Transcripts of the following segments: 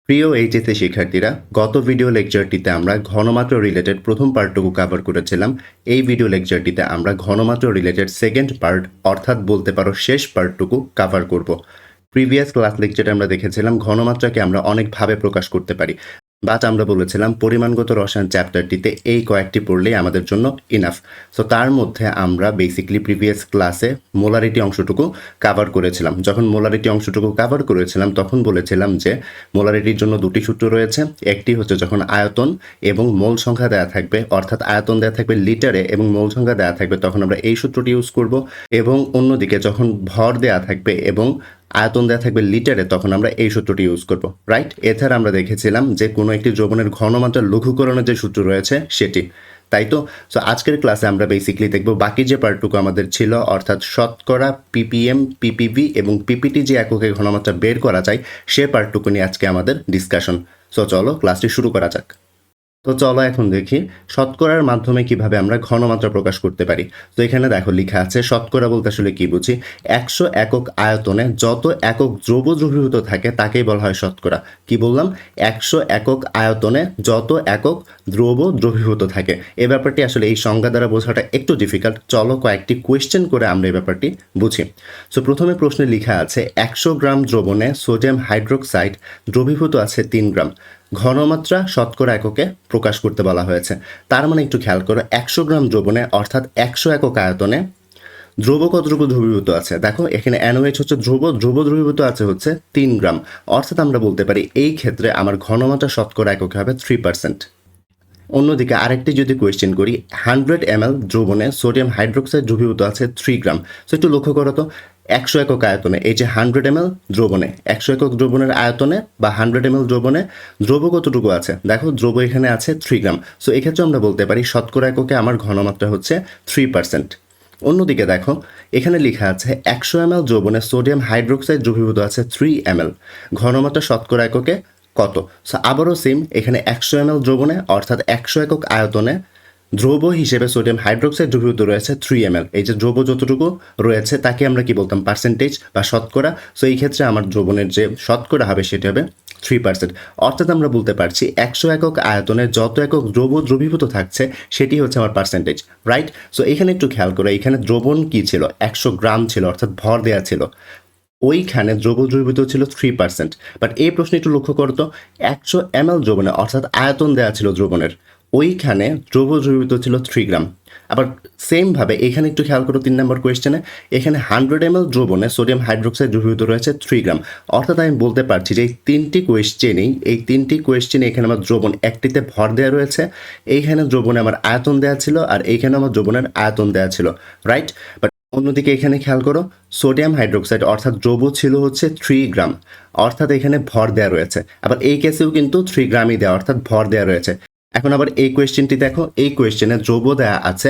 প্রিয় এইচএসসি শিক্ষার্থীরা, গত ভিডিও লেকচারটিতে আমরা ঘনমাত্রা রিলেটেড প্রথম পার্টটুকু কভার করেছিলাম। এই ভিডিও লেকচারটিতে আমরা ঘনমাত্রা রিলেটেড সেকেন্ড পার্ট অর্থাৎ বলতে পারো শেষ পার্টটুকু কভার করব। প্রিভিয়াস ক্লাস লেকচারে আমরা দেখেছিলাম ঘনমাত্রাকে আমরা অনেকভাবে প্রকাশ করতে পারি, বাট আমরা বলেছিলাম পরিমাণগত রসায়ন চ্যাপ্টারটিতে এই কয়েকটি পড়লেই আমাদের জন্য ইনাফ। সো তার মধ্যে আমরা বেসিক্যালি প্রিভিয়াস ক্লাসে মোলারিটি অংশটুকু কভার করেছিলাম। যখন মোলারিটি অংশটুকু কভার করেছিলাম তখন বলেছিলাম যে মোলারিটির জন্য দুটি সূত্র রয়েছে। একটি হচ্ছে যখন আয়তন এবং মোল সংখ্যা দেওয়া থাকবে, অর্থাৎ আয়তন দেওয়া থাকবে লিটারে এবং মোল সংখ্যা দেওয়া থাকবে, তখন আমরা এই সূত্রটি ইউজ করব। এবং অন্যদিকে যখন ভর দেওয়া থাকবে এবং আয়তন দেওয়া থাকবে লিটারে, তখন আমরা এই সূত্রটি ইউজ করব, রাইট? এছাড়া আমরা দেখেছিলাম যে কোনো একটি দ্রবণের ঘনমাত্রা লঘুকরণের যে সূত্র রয়েছে সেটি, তাই তো। সো আজকের ক্লাসে আমরা বেসিক্যালি দেখব বাকি যে পার্টটুকু আমাদের ছিল, অর্থাৎ শতকরা, পিপিএম, পিপিভি এবং পিপিটি যে এককে ঘনমাত্রা বের করা যায় সে পার্টটুকু নিয়ে আজকে আমাদের ডিসকাশন। সো চলো ক্লাসটি শুরু করা যাক। তো চলো এখন দেখি শতকরার মাধ্যমে কিভাবে আমরা ঘনমাত্রা প্রকাশ করতে পারি। তো এখানে দেখো লেখা আছে শতকরা বলতে আসলে কি বুঝি। 100 একক আয়তনে যত একক দ্রব দ্রবীভূত থাকে তাকেই বলা হয় শতকরা। কি বললাম? 100 একক আয়তনে যত একক দ্রব দ্রবীভূত থাকে। এই ব্যাপারটি আসলে এই সংজ্ঞা দ্বারা বোঝাটা একটু ডিফিকাল্ট। চলো কয়েকটি কোয়েশ্চেন করে আমরা এই ব্যাপারটি বুঝি। সো প্রথমে প্রশ্নে লেখা আছে 100 গ্রাম দ্রবণে সোডিয়াম হাইড্রোক্সাইড দ্রবীভূত আছে 3 গ্রাম। ঘনমাত্রা শতকরা এককে প্রকাশ করতে বলা হয়েছে। তার মানে একটু খেয়াল করো, 100 গ্রাম দ্রবণে অর্থাৎ 100 একক আয়তনে দ্রব কতটুকু দ্রবীভূত আছে। দেখো এখানে NaOH হচ্ছে ধ্রুব দ্রবীভূত আছে হচ্ছে 3 গ্রাম। অর্থাৎ আমরা বলতে পারি এই ক্ষেত্রে আমার ঘনমাত্রা শতকরা এককে হবে 3%। অন্যদিকে আরেকটি যদি কোয়েশ্চেন করি, 100 ml দ্রবণে সোডিয়াম হাইড্রোক্সাইড দ্রবীভূত আছে 3 গ্রাম। সো একটু লক্ষ্য করো তো, 100 একক আয়তনে এই যে 100 ml দ্রবণে, 100 একক দ্রবণের আয়তনে বা 100 ml দ্রবণে দ্রব কতটুকু আছে? দেখো দ্রব এখানে আছে 3 গ্রাম। সো এক্ষেত্রে আমরা বলতে পারি শতকরা এককে আমার ঘনমাত্রা হচ্ছে 3%। অন্যদিকে দেখো এখানে লেখা আছে 100 ml দ্রবণে সোডিয়াম হাইড্রোক্সাইড দ্রবীভূত আছে 3 ml। ঘনমাত্রা শতকরা এককে কত? সো আবারও সেম, এখানে 100 ml দ্রবণে অর্থাৎ 100 একক আয়তনে দ্রব হিসেবে সোডিয়াম হাইড্রোক্সাইড দ্রবীভূত রয়েছে 3 ml। এই যে দ্রব যতটুকু রয়েছে তাকে আমরা কি বলতাম? পার্সেন্টেজ বা শতকরা। সো এই ক্ষেত্রে আমার দ্রবণের যে শতকরা হবে সেটা হবে 3%। অর্থাৎ আমরা বলতে পারছি 100 একক আয়তনে যত একক দ্রব দ্রবীভূত থাকছে সেটি হচ্ছে আমার পার্সেন্টেজ, রাইট? সো এখানে একটু খেয়াল করো, এখানে দ্রবণ কি ছিল? 100 গ্রাম ছিল, অর্থাৎ ভর দেওয়া ছিল। ওইখানে দ্রব দ্রবীভূত ছিল 3%। বাট এই প্রশ্নে একটু লক্ষ্য করতো, 100 ml দ্রবণে অর্থাৎ আয়তন দেওয়া ছিল দ্রবণের, ওইখানে দ্রব দ্রবীভূত ছিল 3 গ্রাম। আবার সেমভাবে এখানে একটু খেয়াল করো 3 নম্বর কোয়েশ্চেনে, এখানে 100 ml দ্রবণে সোডিয়াম হাইড্রোক্সাইড দ্রবীভূত রয়েছে 3 গ্রাম। অর্থাৎ আমি বলতে পারছি যে এই তিনটি কোয়েশ্চেনে এখানে আমার দ্রবণ, একটিতে ভর দেওয়া রয়েছে, এইখানে দ্রবণে আমার আয়তন দেওয়া ছিল, আর এইখানে আমার দ্রবণের আয়তন দেওয়া ছিল, রাইট? বাট অন্যদিকে এখানে খেয়াল করো সোডিয়াম হাইড্রোক্সাইড অর্থাৎ দ্রব ছিল হচ্ছে 3 গ্রাম, অর্থাৎ এখানে ভর দেওয়া রয়েছে। আবার এই কেসেও কিন্তু 3 গ্রামই দেওয়া, অর্থাৎ ভর দেওয়া রয়েছে। এখন আবার এই কোয়েশ্চেনটি দেখো, এই কোয়েশ্চেনে দ্রব দেওয়া আছে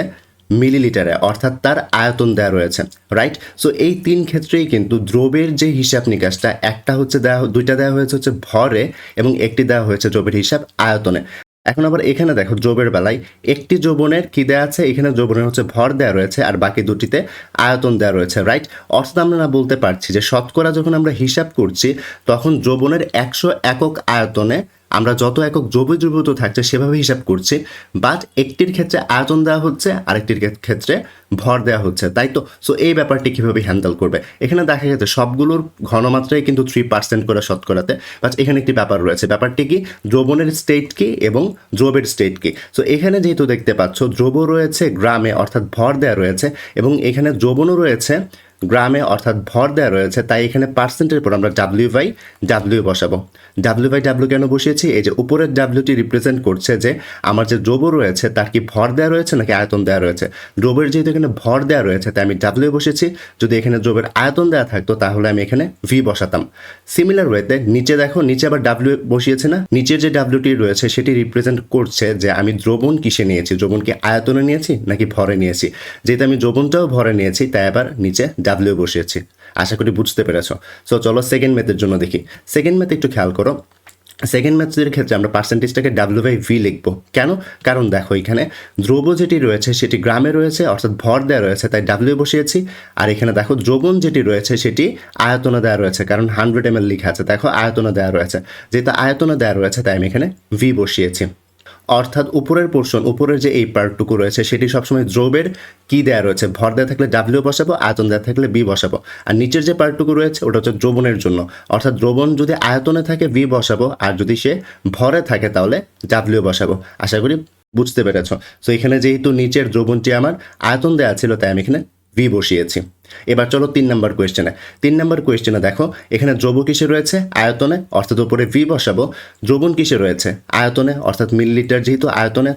মিলিলিটারে, অর্থাৎ তার আয়তন দেওয়া রয়েছে, রাইট? সো এই তিন ক্ষেত্রেই কিন্তু দ্রবের যে হিসাব নিকাশটা, একটা হচ্ছে দুইটা দেওয়া হয়েছে হচ্ছে ভরে এবং একটি দেওয়া হয়েছে দ্রবের হিসাব আয়তনে। এখন আবার এখানে দেখো দ্রবের বেলায় একটি দ্রবণের কি দেওয়া আছে, এখানে দ্রবণের হচ্ছে ভর দেওয়া রয়েছে আর বাকি দুটিতে আয়তন দেওয়া রয়েছে, রাইট? অর্থাৎ আমরা বলতে পারছি যে শতকরা যখন আমরা হিসাব করছি তখন দ্রবণের 100 একক আয়তনে আমরা যত একক দ্রবীভূত থাকছে সেভাবে হিসাব করছি। বাট একটির ক্ষেত্রে আয়তন দেওয়া হচ্ছে, আরেকটির ক্ষেত্রে ভর দেওয়া হচ্ছে, তাই তো। সো এই ব্যাপারটি কীভাবে হ্যান্ডেল করবে? এখানে দেখা গেছে সবগুলোর ঘনমাত্রাই কিন্তু 3% করে শতকরাতে। বাট এখানে একটি ব্যাপার রয়েছে, ব্যাপারটি কি? দ্রবণের স্টেট কি এবং দ্রবের স্টেট কি। সো এখানে যেহেতু দেখতে পাচ্ছ দ্রব রয়েছে গ্রামে অর্থাৎ ভর দেওয়া রয়েছে, এবং এখানে দ্রবণও রয়েছে গ্রামে অর্থাৎ ভর দেওয়া রয়েছে, তাই এখানে পার্সেন্টের পর আমরা W/W বসাবো। W/W কেন বসিয়েছি? এই যে উপরের ডাব্লিউটি রিপ্রেজেন্ট করছে যে আমার যে দ্রব রয়েছে তার কি ভর দেওয়া রয়েছে নাকি আয়তন দেওয়া রয়েছে। দ্রবের যেহেতু এখানে ভর দেওয়া রয়েছে তাই আমি W বসেছি। যদি এখানে দ্রবের আয়তন দেওয়া থাকতো তাহলে আমি এখানে V বসাতাম। সিমিলার ওয়েতে নিচে দেখো, নিচে আবার W বসিয়েছে না? নিচের যে ডাব্লিউটি রয়েছে সেটি রিপ্রেজেন্ট করছে যে আমি দ্রবণ কিসে নিয়েছি, দ্রবণ কি আয়তনে নিয়েছি নাকি ভরে নিয়েছি। যেহেতু আমি দ্রবণটাও ভরে নিয়েছি তাই আবার নিচে W বসিয়েছি। আশা করি বুঝতে পেরেছ। সো চলো সেকেন্ড ম্যাথের জন্য দেখি। সেকেন্ড ম্যাথে একটু খেয়াল করো, সেকেন্ড মেথডের ক্ষেত্রে আমরা পার্সেন্টেজটাকে W/V লিখবো। কেন? কারণ দেখো এখানে দ্রব্য যেটি রয়েছে সেটি গ্রামে রয়েছে, অর্থাৎ ভর দেওয়া রয়েছে, তাই W বসিয়েছি। আর এখানে দেখো দ্রবণ যেটি রয়েছে সেটি আয়তনে দেওয়া রয়েছে, কারণ 100 ml লেখা আছে, দেখো আয়তনে দেওয়া রয়েছে, যেহেতু আয়তনে দেওয়া রয়েছে তাই আমি এখানে V বসিয়েছি। অর্থাৎ উপরের পোর্শন, উপরের যে এই পার্টটুকু রয়েছে সেটি সবসময় দ্রবের কি দেওয়া রয়েছে, ভর দেওয়া থাকলে W বসাবো, আয়তন দেওয়া থাকলে V বসাবো। আর নিচের যে পার্টটুকু রয়েছে ওটা হচ্ছে দ্রবণের জন্য, অর্থাৎ দ্রবণ যদি আয়তনে থাকে V বসাবো, আর যদি সে ভরে থাকে তাহলে W বসাবো। আশা করি বুঝতে পেরেছ। সো এখানে যেহেতু নিচের দ্রবণটি আমার আয়তন দেওয়া ছিল তাই আমি এখানে V বসিয়েছি। এবার চলো 3 নম্বর কোয়েশ্চেনে। 3 নম্বর কোয়েশ্চেনে দেখো এখানে দ্রব্য কিসে রয়েছে, আয়তনে, অর্থাৎ উপরে V বসাবো। দ্রবণ কিসে রয়েছে, আয়তনে, অর্থাৎ মিলিলিটার, যেহেতু আয়তনে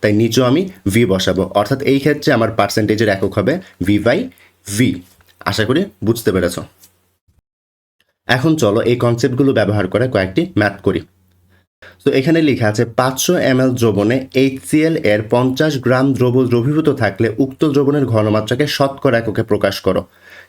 তাই নিচেও আমি V বসাবো। অর্থাৎ এই ক্ষেত্রে আমার পার্সেন্টেজের একক হবে V/V। আশা করি বুঝতে পেরেছ। এখন চলো এই কনসেপ্টগুলো ব্যবহার করে কয়েকটি ম্যাথ করি। তো এখানে লেখা আছে 500 ml দ্রবণে HCl এর 50 গ্রাম দ্রবীভূত থাকলে উক্ত দ্রবণের ঘনমাত্রাকে শতকরা এককে প্রকাশ করো।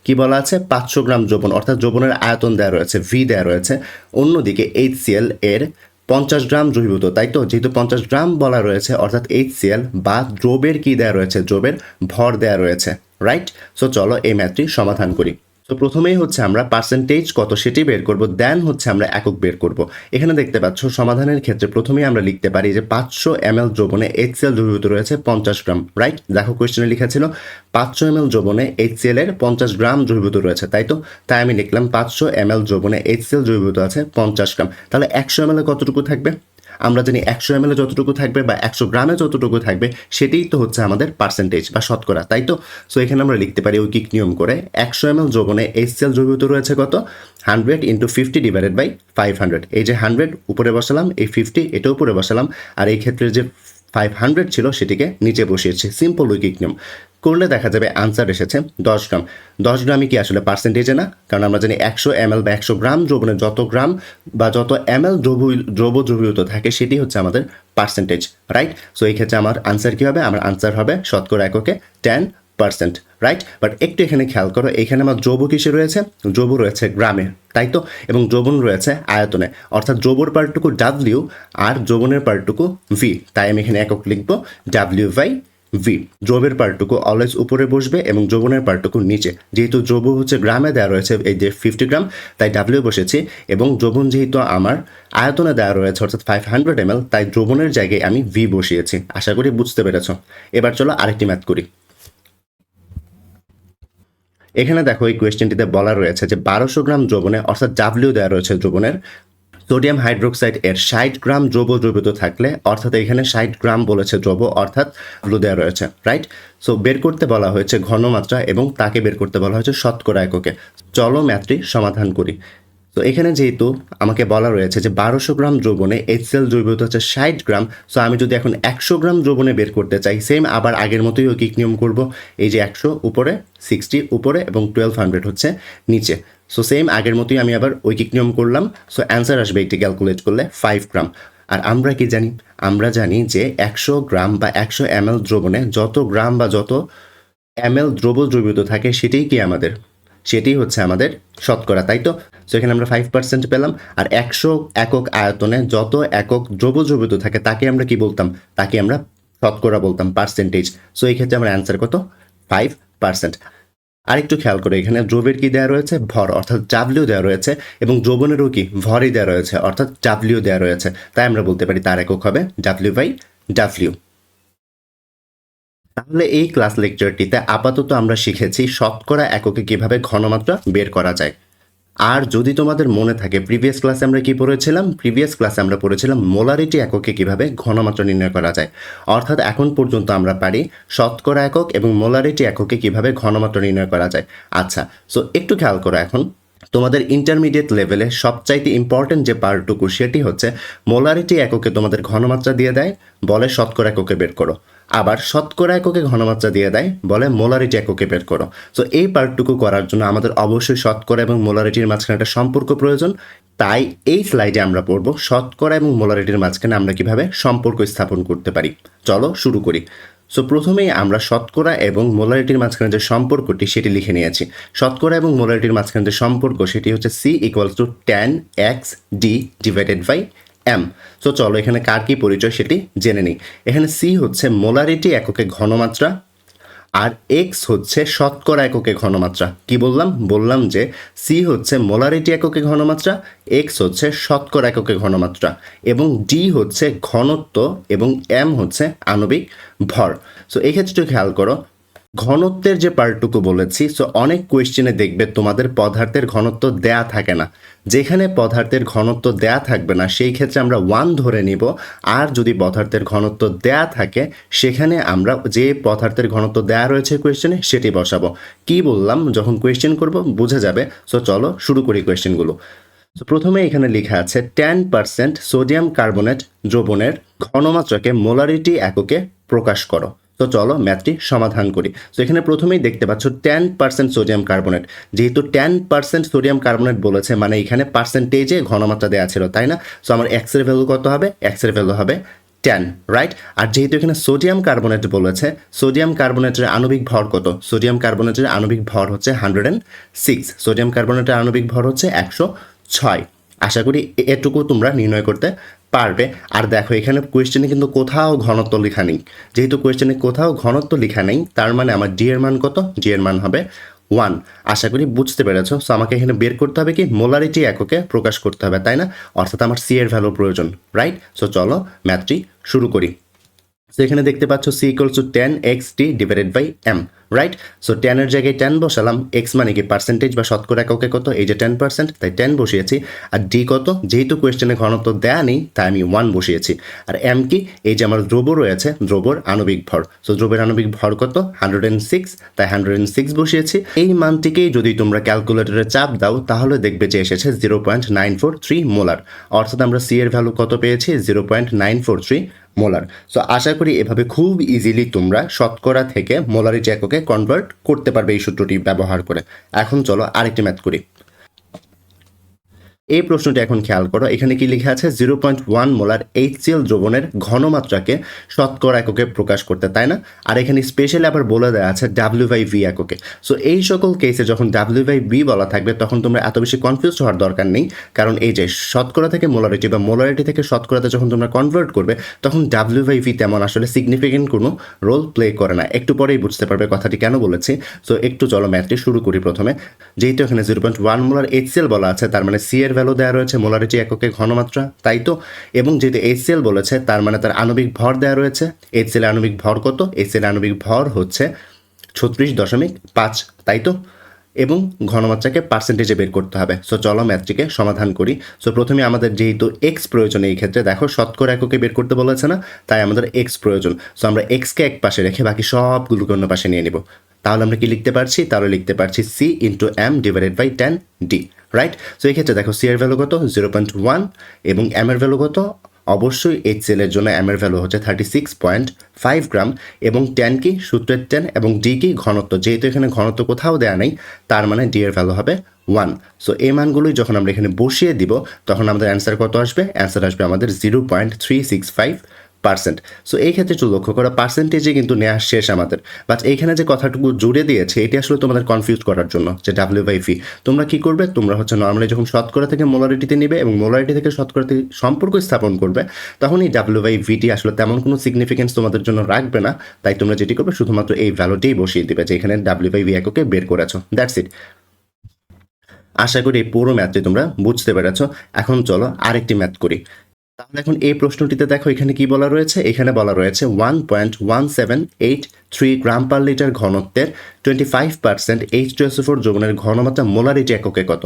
কি বলা আছে, 500 গ্রাম দ্রবণ, অর্থাৎ দ্রবণের আয়তন দেওয়া রয়েছে, V দেওয়া রয়েছে, অন্যদিকে HCl এর 50 গ্রাম দ্রবীভূত, তাই তো, যেহেতু 50 গ্রাম বলা রয়েছে অর্থাৎ HCl বা দ্রবের কি দেওয়া রয়েছে, দ্রবের ভর দেওয়া রয়েছে, রাইট। সো চলো এই ম্যাথটি সমাধান করি। তো প্রথমেই হচ্ছে আমরা পার্সেন্টেজ কত সেটি বের করব, দেন হচ্ছে আমরা একক বের করব। এখানে দেখতে পাচ্ছ সমাধানের ক্ষেত্রে প্রথমেই আমরা লিখতে পারি যে 500 ml দ্রবণে HCl দ্রবীভূত রয়েছে 50 গ্রাম, রাইট। দেখো কোয়েশ্চেনে লেখা ছিল 500 ml দ্রবণে HCl এর 50 গ্রাম দ্রবীভূত রয়েছে, তাই তো, তাই আমি লিখলাম 500 ml দ্রবণে HCl দ্রবীভূত আছে 50 গ্রাম। তাহলে 100 ml কতটুকু থাকবে? আমরা জানি 100 ml যতটুকু থাকবে বা 100 গ্রামে যতটুকু থাকবে সেটাই তো হচ্ছে আমাদের পার্সেন্টেজ বা শতকরা, তাই তো। সো এখানে আমরা লিখতে পারি ঐকিক নিয়ম করে 100 ml দ্রবণে HCl দ্রবীভূত রয়েছে কত, 100 × 50 / 500। এই যে 100 উপরে বসালাম, এই 50 এটা উপরে বসালাম, আর এই ক্ষেত্রে যে 500 ছিল সেটিকে নিচে বসিয়েছি। সিম্পল ঐকিক নিয়ম করলে দেখা যাবে আনসার এসেছে 10 গ্রাম। 10 গ্রামই কি আসলে পার্সেন্টেজে না? কারণ আমরা জানি 100 ml বা 100 গ্রাম দ্রবণে যত গ্রাম বা যত ml দ্রবীভূত থাকে সেটি হচ্ছে আমাদের পার্সেন্টেজ, রাইট। সো এই ক্ষেত্রে আমার আনসার কী হবে? আমার আনসার হবে শতকরা এককে 10%, রাইট। বাট একটু এখানে খেয়াল করো, এখানে আমার দ্রব্য কিসে রয়েছে, দ্রব্য রয়েছে গ্রামে, তাই তো, এবং দ্রবণ রয়েছে আয়তনে, অর্থাৎ দ্রব্যর পার্টটুকু W আর দ্রবণের পার্টটুকু V, তাই আমি এখানে একক লিখবো W/V। দ্রবের পার্টটুকু অলওয়েজ উপরে বসবে এবং দ্রবণের পার্টটুকু নিচে। যেহেতু দ্রব্য হচ্ছে গ্রামে দেওয়া রয়েছে, এই যে 50 গ্রাম, তাই W বসেছি, এবং দ্রবণ যেহেতু আমার আয়তনে দেওয়া রয়েছে অর্থাৎ 500 ml, তাই দ্রবণের জায়গায় আমি V বসিয়েছি। আশা করি বুঝতে পেরেছ। এবার চলো আরেকটি ম্যাথ করি। এখানে দেখো এই কোয়েশ্চেনটিতে বলা রয়েছে যে 1200 গ্রাম দ্রবণে, অর্থাৎ W দেওয়া রয়েছে দ্রবণের, সোডিয়াম হাইড্রোক্সাইড এর 60 গ্রাম দ্রব্য দ্রবীভূত থাকলে, অর্থাৎ এখানে 60 গ্রাম বলেছে দ্রব্য, অর্থাৎ ব্লু দেওয়া রয়েছে, রাইট। সো বের করতে বলা হয়েছে ঘনমাত্রা এবং তাকে বের করতে বলা হয়েছে শতকরা এককে। চলো ম্যাথটি সমাধান করি। তো এখানে যেহেতু আমাকে বলা রয়েছে যে 1200 গ্রাম দ্রবণে HCl দ্রবীভূত হচ্ছে 60 গ্রাম, সো আমি যদি এখন 100 গ্রাম দ্রবণে বের করতে চাই, সেম আবার আগের মতোই ঐকিক নিয়ম করব। এই যে 100 উপরে, 60 উপরে এবং 1200 হচ্ছে নিচে। সো সেম আগের মতোই আমি আবার ঐকিক নিয়ম করলাম। সো অ্যান্সার আসবে এটি ক্যালকুলেট করলে 5 গ্রাম। আর আমরা কি জানি? আমরা জানি যে 100 গ্রাম বা 100 ml দ্রবণে যত গ্রাম বা যত ml দ্রবীভূত থাকে সেটাই হচ্ছে আমাদের শতকরা, তাই তো। সো এখানে আমরা 5% পেলাম। আর 100 একক আয়তনে যত একক দ্রবীভূত থাকে তাকে আমরা কি বলতাম? তাকে আমরা শতকরা বলতাম, পার্সেন্টেজ। সো এই ক্ষেত্রে আমার অ্যান্সার কত? 5%। আরেকটু খেয়াল করে, এখানে দ্রবের কি দেওয়া রয়েছে? ভর, অর্থাৎ W দেওয়া রয়েছে, এবং দ্রবণেরও কি ভরই দেওয়া রয়েছে, অর্থাৎ W দেওয়া রয়েছে, তাই আমরা বলতে পারি তার একক হবে W/W। তাহলে এই ক্লাস লেকচারটিতে আপাতত আমরা শিখেছি শতকরা এককে কিভাবে ঘনমাত্রা বের করা যায়। আর যদি তোমাদের মনে থাকে প্রিভিয়াস ক্লাসে আমরা কি পড়েছিলাম? প্রিভিয়াস ক্লাসে আমরা পড়েছিলাম মোলারিটি এককে কিভাবে ঘনমাত্রা নির্ণয় করা যায়। অর্থাৎ এখন পর্যন্ত আমরা পারি শতকরা একক এবং মোলারিটি এককে কিভাবে ঘনমাত্রা নির্ণয় করা যায়। আচ্ছা, সো একটু খেয়াল করো, এখন তোমাদের ইন্টারমিডিয়েট লেভেলে সবচাইতে ইম্পর্টেন্ট যে পার্টটুকু সেটি হচ্ছে মোলারিটি এককে তোমাদের ঘনমাত্রা দিয়ে দেয়, বলে শতকরা এককে বের করো। আবার শতকরা এককে ঘনমাত্রা দিয়ে দেয়, বলে মোলারিটি এককে বের করো। সো এই পার্টটুকু করার জন্য আমাদের অবশ্যই শতকরা এবং মোলারিটির মাঝখানে একটা সম্পর্ক প্রয়োজন। তাই এই স্লাইডে আমরা পড়ব শতকরা এবং মোলারিটির মাঝখানে আমরা কিভাবে সম্পর্ক স্থাপন করতে পারি। চলো শুরু করি। সো প্রথমেই আমরা শতকরা এবং মোলারিটির মাঝখানে যে সম্পর্কটি সেটি লিখে নিয়েছি। শতকরা এবং মোলারিটির মাঝখানে যে সম্পর্ক সেটি হচ্ছে C = tan x d / M. So চলো এখানে কার কি পরিচয় সেটি জেনে নিই। এখানে সি হচ্ছে মোলারিটি এককে ঘনমাত্রা, আর এক্স হচ্ছে শতকরা এককে ঘনমাত্রা। কি বললাম? বললাম যে সি হচ্ছে মোলারিটি এককে ঘনমাত্রা, এক্স হচ্ছে শতকরা এককে ঘনমাত্রা, এবং ডি হচ্ছে ঘনত্ব, এবং এম হচ্ছে আণবিক ভর। সো এক্ষেত্রে একটু খেয়াল করো, ঘনত্বের যে পার্টটুকু বলেছি, সো অনেক কোয়েশ্চেনে দেখবে তোমাদের পদার্থের ঘনত্ব দেয়া থাকে না। যেখানে পদার্থের ঘনত্ব দেয়া থাকবে না সেই ক্ষেত্রে আমরা 1 ধরে নিব, আর যদি পদার্থের ঘনত্ব দেয়া থাকে সেখানে আমরা যে পদার্থের ঘনত্ব দেয়া রয়েছে কোয়েশ্চেনে সেটি বসাবো। কি বললাম? যখন কোয়েশ্চেন করব বোঝা যাবে। সো চলো শুরু করি কোয়েশ্চেনগুলো। তো প্রথমে এখানে লেখা আছে 10% সোডিয়াম কার্বনেট দ্রবণের ঘনমাত্রাকে মোলারিটি এককে প্রকাশ করো। তো চলো ম্যাথটি সমাধান করি। তো এখানে প্রথমেই দেখতে পাচ্ছ 10% সোডিয়াম কার্বনেট। যেহেতু 10% সোডিয়াম কার্বনেট বলেছে মানে এখানে পার্সেন্টেজে ঘনমাত্রা দেওয়া ছিল, তাই না? সো আমার এক্স এর ভ্যালু কত হবে? এক্স এর ভ্যালু হবে 10, রাইট? আর যেহেতু এখানে সোডিয়াম কার্বনেট বলেছে, সোডিয়াম কার্বনেটের আণবিক ভর কত? সোডিয়াম কার্বনেটের আণবিক ভর হচ্ছে 106। সোডিয়াম কার্বনেটের আণবিক ভর হচ্ছে 106। আশা করি এটুকু তোমরা নির্ণয় করতে পারবে। আর দেখো এখানে কোয়েশ্চেনে কিন্তু কোথাও ঘনত্ব লেখা নেই। যেহেতু কোয়েশ্চেনে কোথাও ঘনত্ব লেখা নেই তার মানে আমার ডি এর মান কত? ডি এর মান হবে 1। আশা করি বুঝতে পেরেছো। সো আমাকে এখানে বের করতে হবে কি? মোলারিটি এককে প্রকাশ করতে হবে, তাই না? অর্থাৎ আমার সি এর ভ্যালু প্রয়োজন, রাইট? সো চলো ম্যাথটি শুরু করি। সো এখানে দেখতে পাচ্ছ C equals to 10xt divided by M, right? So 10 এর জায়গায় 10 বসালাম। এক্স মানে কি? পার্সেন্টেজ বা শতকরা এককে কত? এই যে 10%, তাই 10 বসিয়েছি। আর ডি কত? যেহেতু কোয়েশ্চেনে ঘনত্ব দেয়া নেই তাই আমি 1 বসিয়েছি। আর এম কি? এই যে আমার দ্রব্য রয়েছে, দ্রব্যর আণবিক ভর। সো দ্রব্যের আণবিক ভর কত? 106, তাই 106 বসিয়েছি। এই মানটিকেই যদি তোমরা ক্যালকুলেটরে চাপ দাও তাহলে দেখবে যে এসেছে 0.943 মোলার। অর্থাৎ আমরা সি এর ভ্যালু কত পেয়েছি? 0.943 মোলার। সো আশা করি এভাবে খুব ইজিলি তোমরা শতকরা থেকে মোলারিটি এককে কনভার্ট করতে পারবে এই সূত্রটি ব্যবহার করে। এখন চলো আরেকটি ম্যাথ করি। এই প্রশ্নটি এখন খেয়াল করো, এখানে কি লেখা আছে? 0.1 মোলার HCl দ্রবণের ঘনমাত্রাকে শতকরা এককে প্রকাশ করতে, তাই না? আর এখানে স্পেশালি আবার বলে দেওয়া আছে W/V এককে। সো এই সকল কেসে যখন W/V বলা থাকবে তখন তোমরা এত বেশি কনফিউজ হওয়ার দরকার নেই, কারণ এই যে শতকরা থেকে মোলারিটি বা মোলারিটি থেকে শতকরাতে যখন তোমরা কনভার্ট করবে তখন W/V তেমন আসলে সিগনিফিকেন্ট কোনো রোল প্লে করে না। একটু পরেই বুঝতে পারবে কথাটি কেন বলেছি। সো একটু চলো ম্যাথটি শুরু করি। প্রথমে যেহেতু এখানে 0.1 মোলার HCl বলা আছে তার মানে সি এর ভ্যালু দেওয়া রয়েছে মোলারিটি এককে ঘনমাত্রা, তাই তো? এবং যেহেতু HCl বলেছে তার মানে তার আণবিক ভর দেওয়া রয়েছে। HCl এর আণবিক ভর কত? HCl এর আণবিক ভর হচ্ছে 36.5, তাই তো? এবং ঘনমাত্রাকে পার্সেন্টেজে বের করতে হবে। সো চলো ম্যাথটিকে সমাধান করি। সো প্রথমে আমাদের যেহেতু এক্স প্রয়োজন, এই ক্ষেত্রে দেখো শতকরা এককে বের করতে বলেছে না, তাই আমাদের এক্স প্রয়োজন। সো আমরা এক্সকে এক পাশে রেখে বাকি সবগুলোকে অন্য পাশে নিয়ে নিব। তাহলে আমরা কি লিখতে পারছি? তাহলে লিখতে পারছি C into M divided by 10 D, right? So এই ক্ষেত্রে দেখো সি এর ভ্যালু কত? 0.1 এবং এম এর ভ্যালু কত? অবশ্যই HCl এর জন্য এম এর ভ্যালু হচ্ছে 36.5 গ্রাম, এবং 10 কি? সূত্রের 10, এবং ডি কি? ঘনত্ব। যেহেতু এখানে ঘনত্ব কোথাও দেওয়া নেই তার মানে ডি এর ভ্যালু হবে 1। সো এই মানগুলোই যখন আমরা এখানে বসিয়ে দিব তখন আমাদের অ্যান্সার কত আসবে? অ্যান্সার আসবে আমাদের 0.365%। সো এই ক্ষেত্রে একটু লক্ষ্য করা, পার্সেন্টেজে কিন্তু নেওয়া শেষ আমাদের। বাট এইখানে যে কথাটুকু জুড়ে দিয়েছে এটি আসলে তোমাদের কনফিউজ করার জন্য, যে W/V। তোমরা কি করবে? তোমরা হচ্ছে নর্মালি যখন শতকরা থেকে মোলারিটিতে নিবে এবং মোলারিটি থেকে শতকরাতে সম্পর্ক স্থাপন করবে তখন এই W/Vটি আসলে তেমন কোনো সিগনিফিকেন্স তোমাদের জন্য রাখবে না। তাই তোমরা যেটি করবে শুধুমাত্র এই ভ্যালুটিই বসিয়ে দিবে যে এখানে W/V এককে বের করেছো, দ্যাটস ইট। আশা করি এই পুরো ম্যাথটি তোমরা বুঝতে পেরেছো। এখন চলো আরেকটি ম্যাথ করি। তাহলে এখন এই প্রশ্নটিতে দেখো এখানে কি বলা রয়েছে? এখানে বলা রয়েছে 1.1783 গ্রাম পার লিটার ঘনত্বের 25% H2SO4 যৌগের ঘনমাত্রা মোলারিটি এককে কত,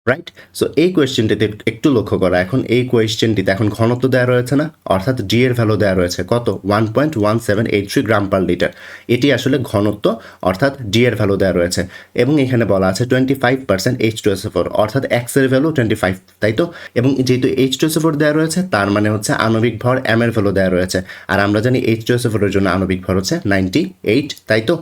রাইট? সো এই কোয়েশ্চেনটিতে একটু লক্ষ্য করা। এখন এই কোয়েশ্চেনটিতে এখন ঘনত্ব দেওয়া রয়েছে না, অর্থাৎ ডি এর ভ্যালু দেওয়া রয়েছে কত? 1.1783 গ্রাম পার লিটার। এটি আসলে ঘনত্ব, অর্থাৎ ডি এর ভ্যালু দেওয়া রয়েছে। এবং এখানে বলা আছে 25% H2SO4, অর্থাৎ এক্স এর ভ্যালু 25, তাই তো? এবং যেহেতু H2SO4 দেওয়া রয়েছে তার মানে হচ্ছে আণবিক ভর এম এর ভ্যালু দেওয়া রয়েছে। আর আমরা জানি H2SO4 এর জন্য আণবিক ভর হচ্ছে 98, তাই তো?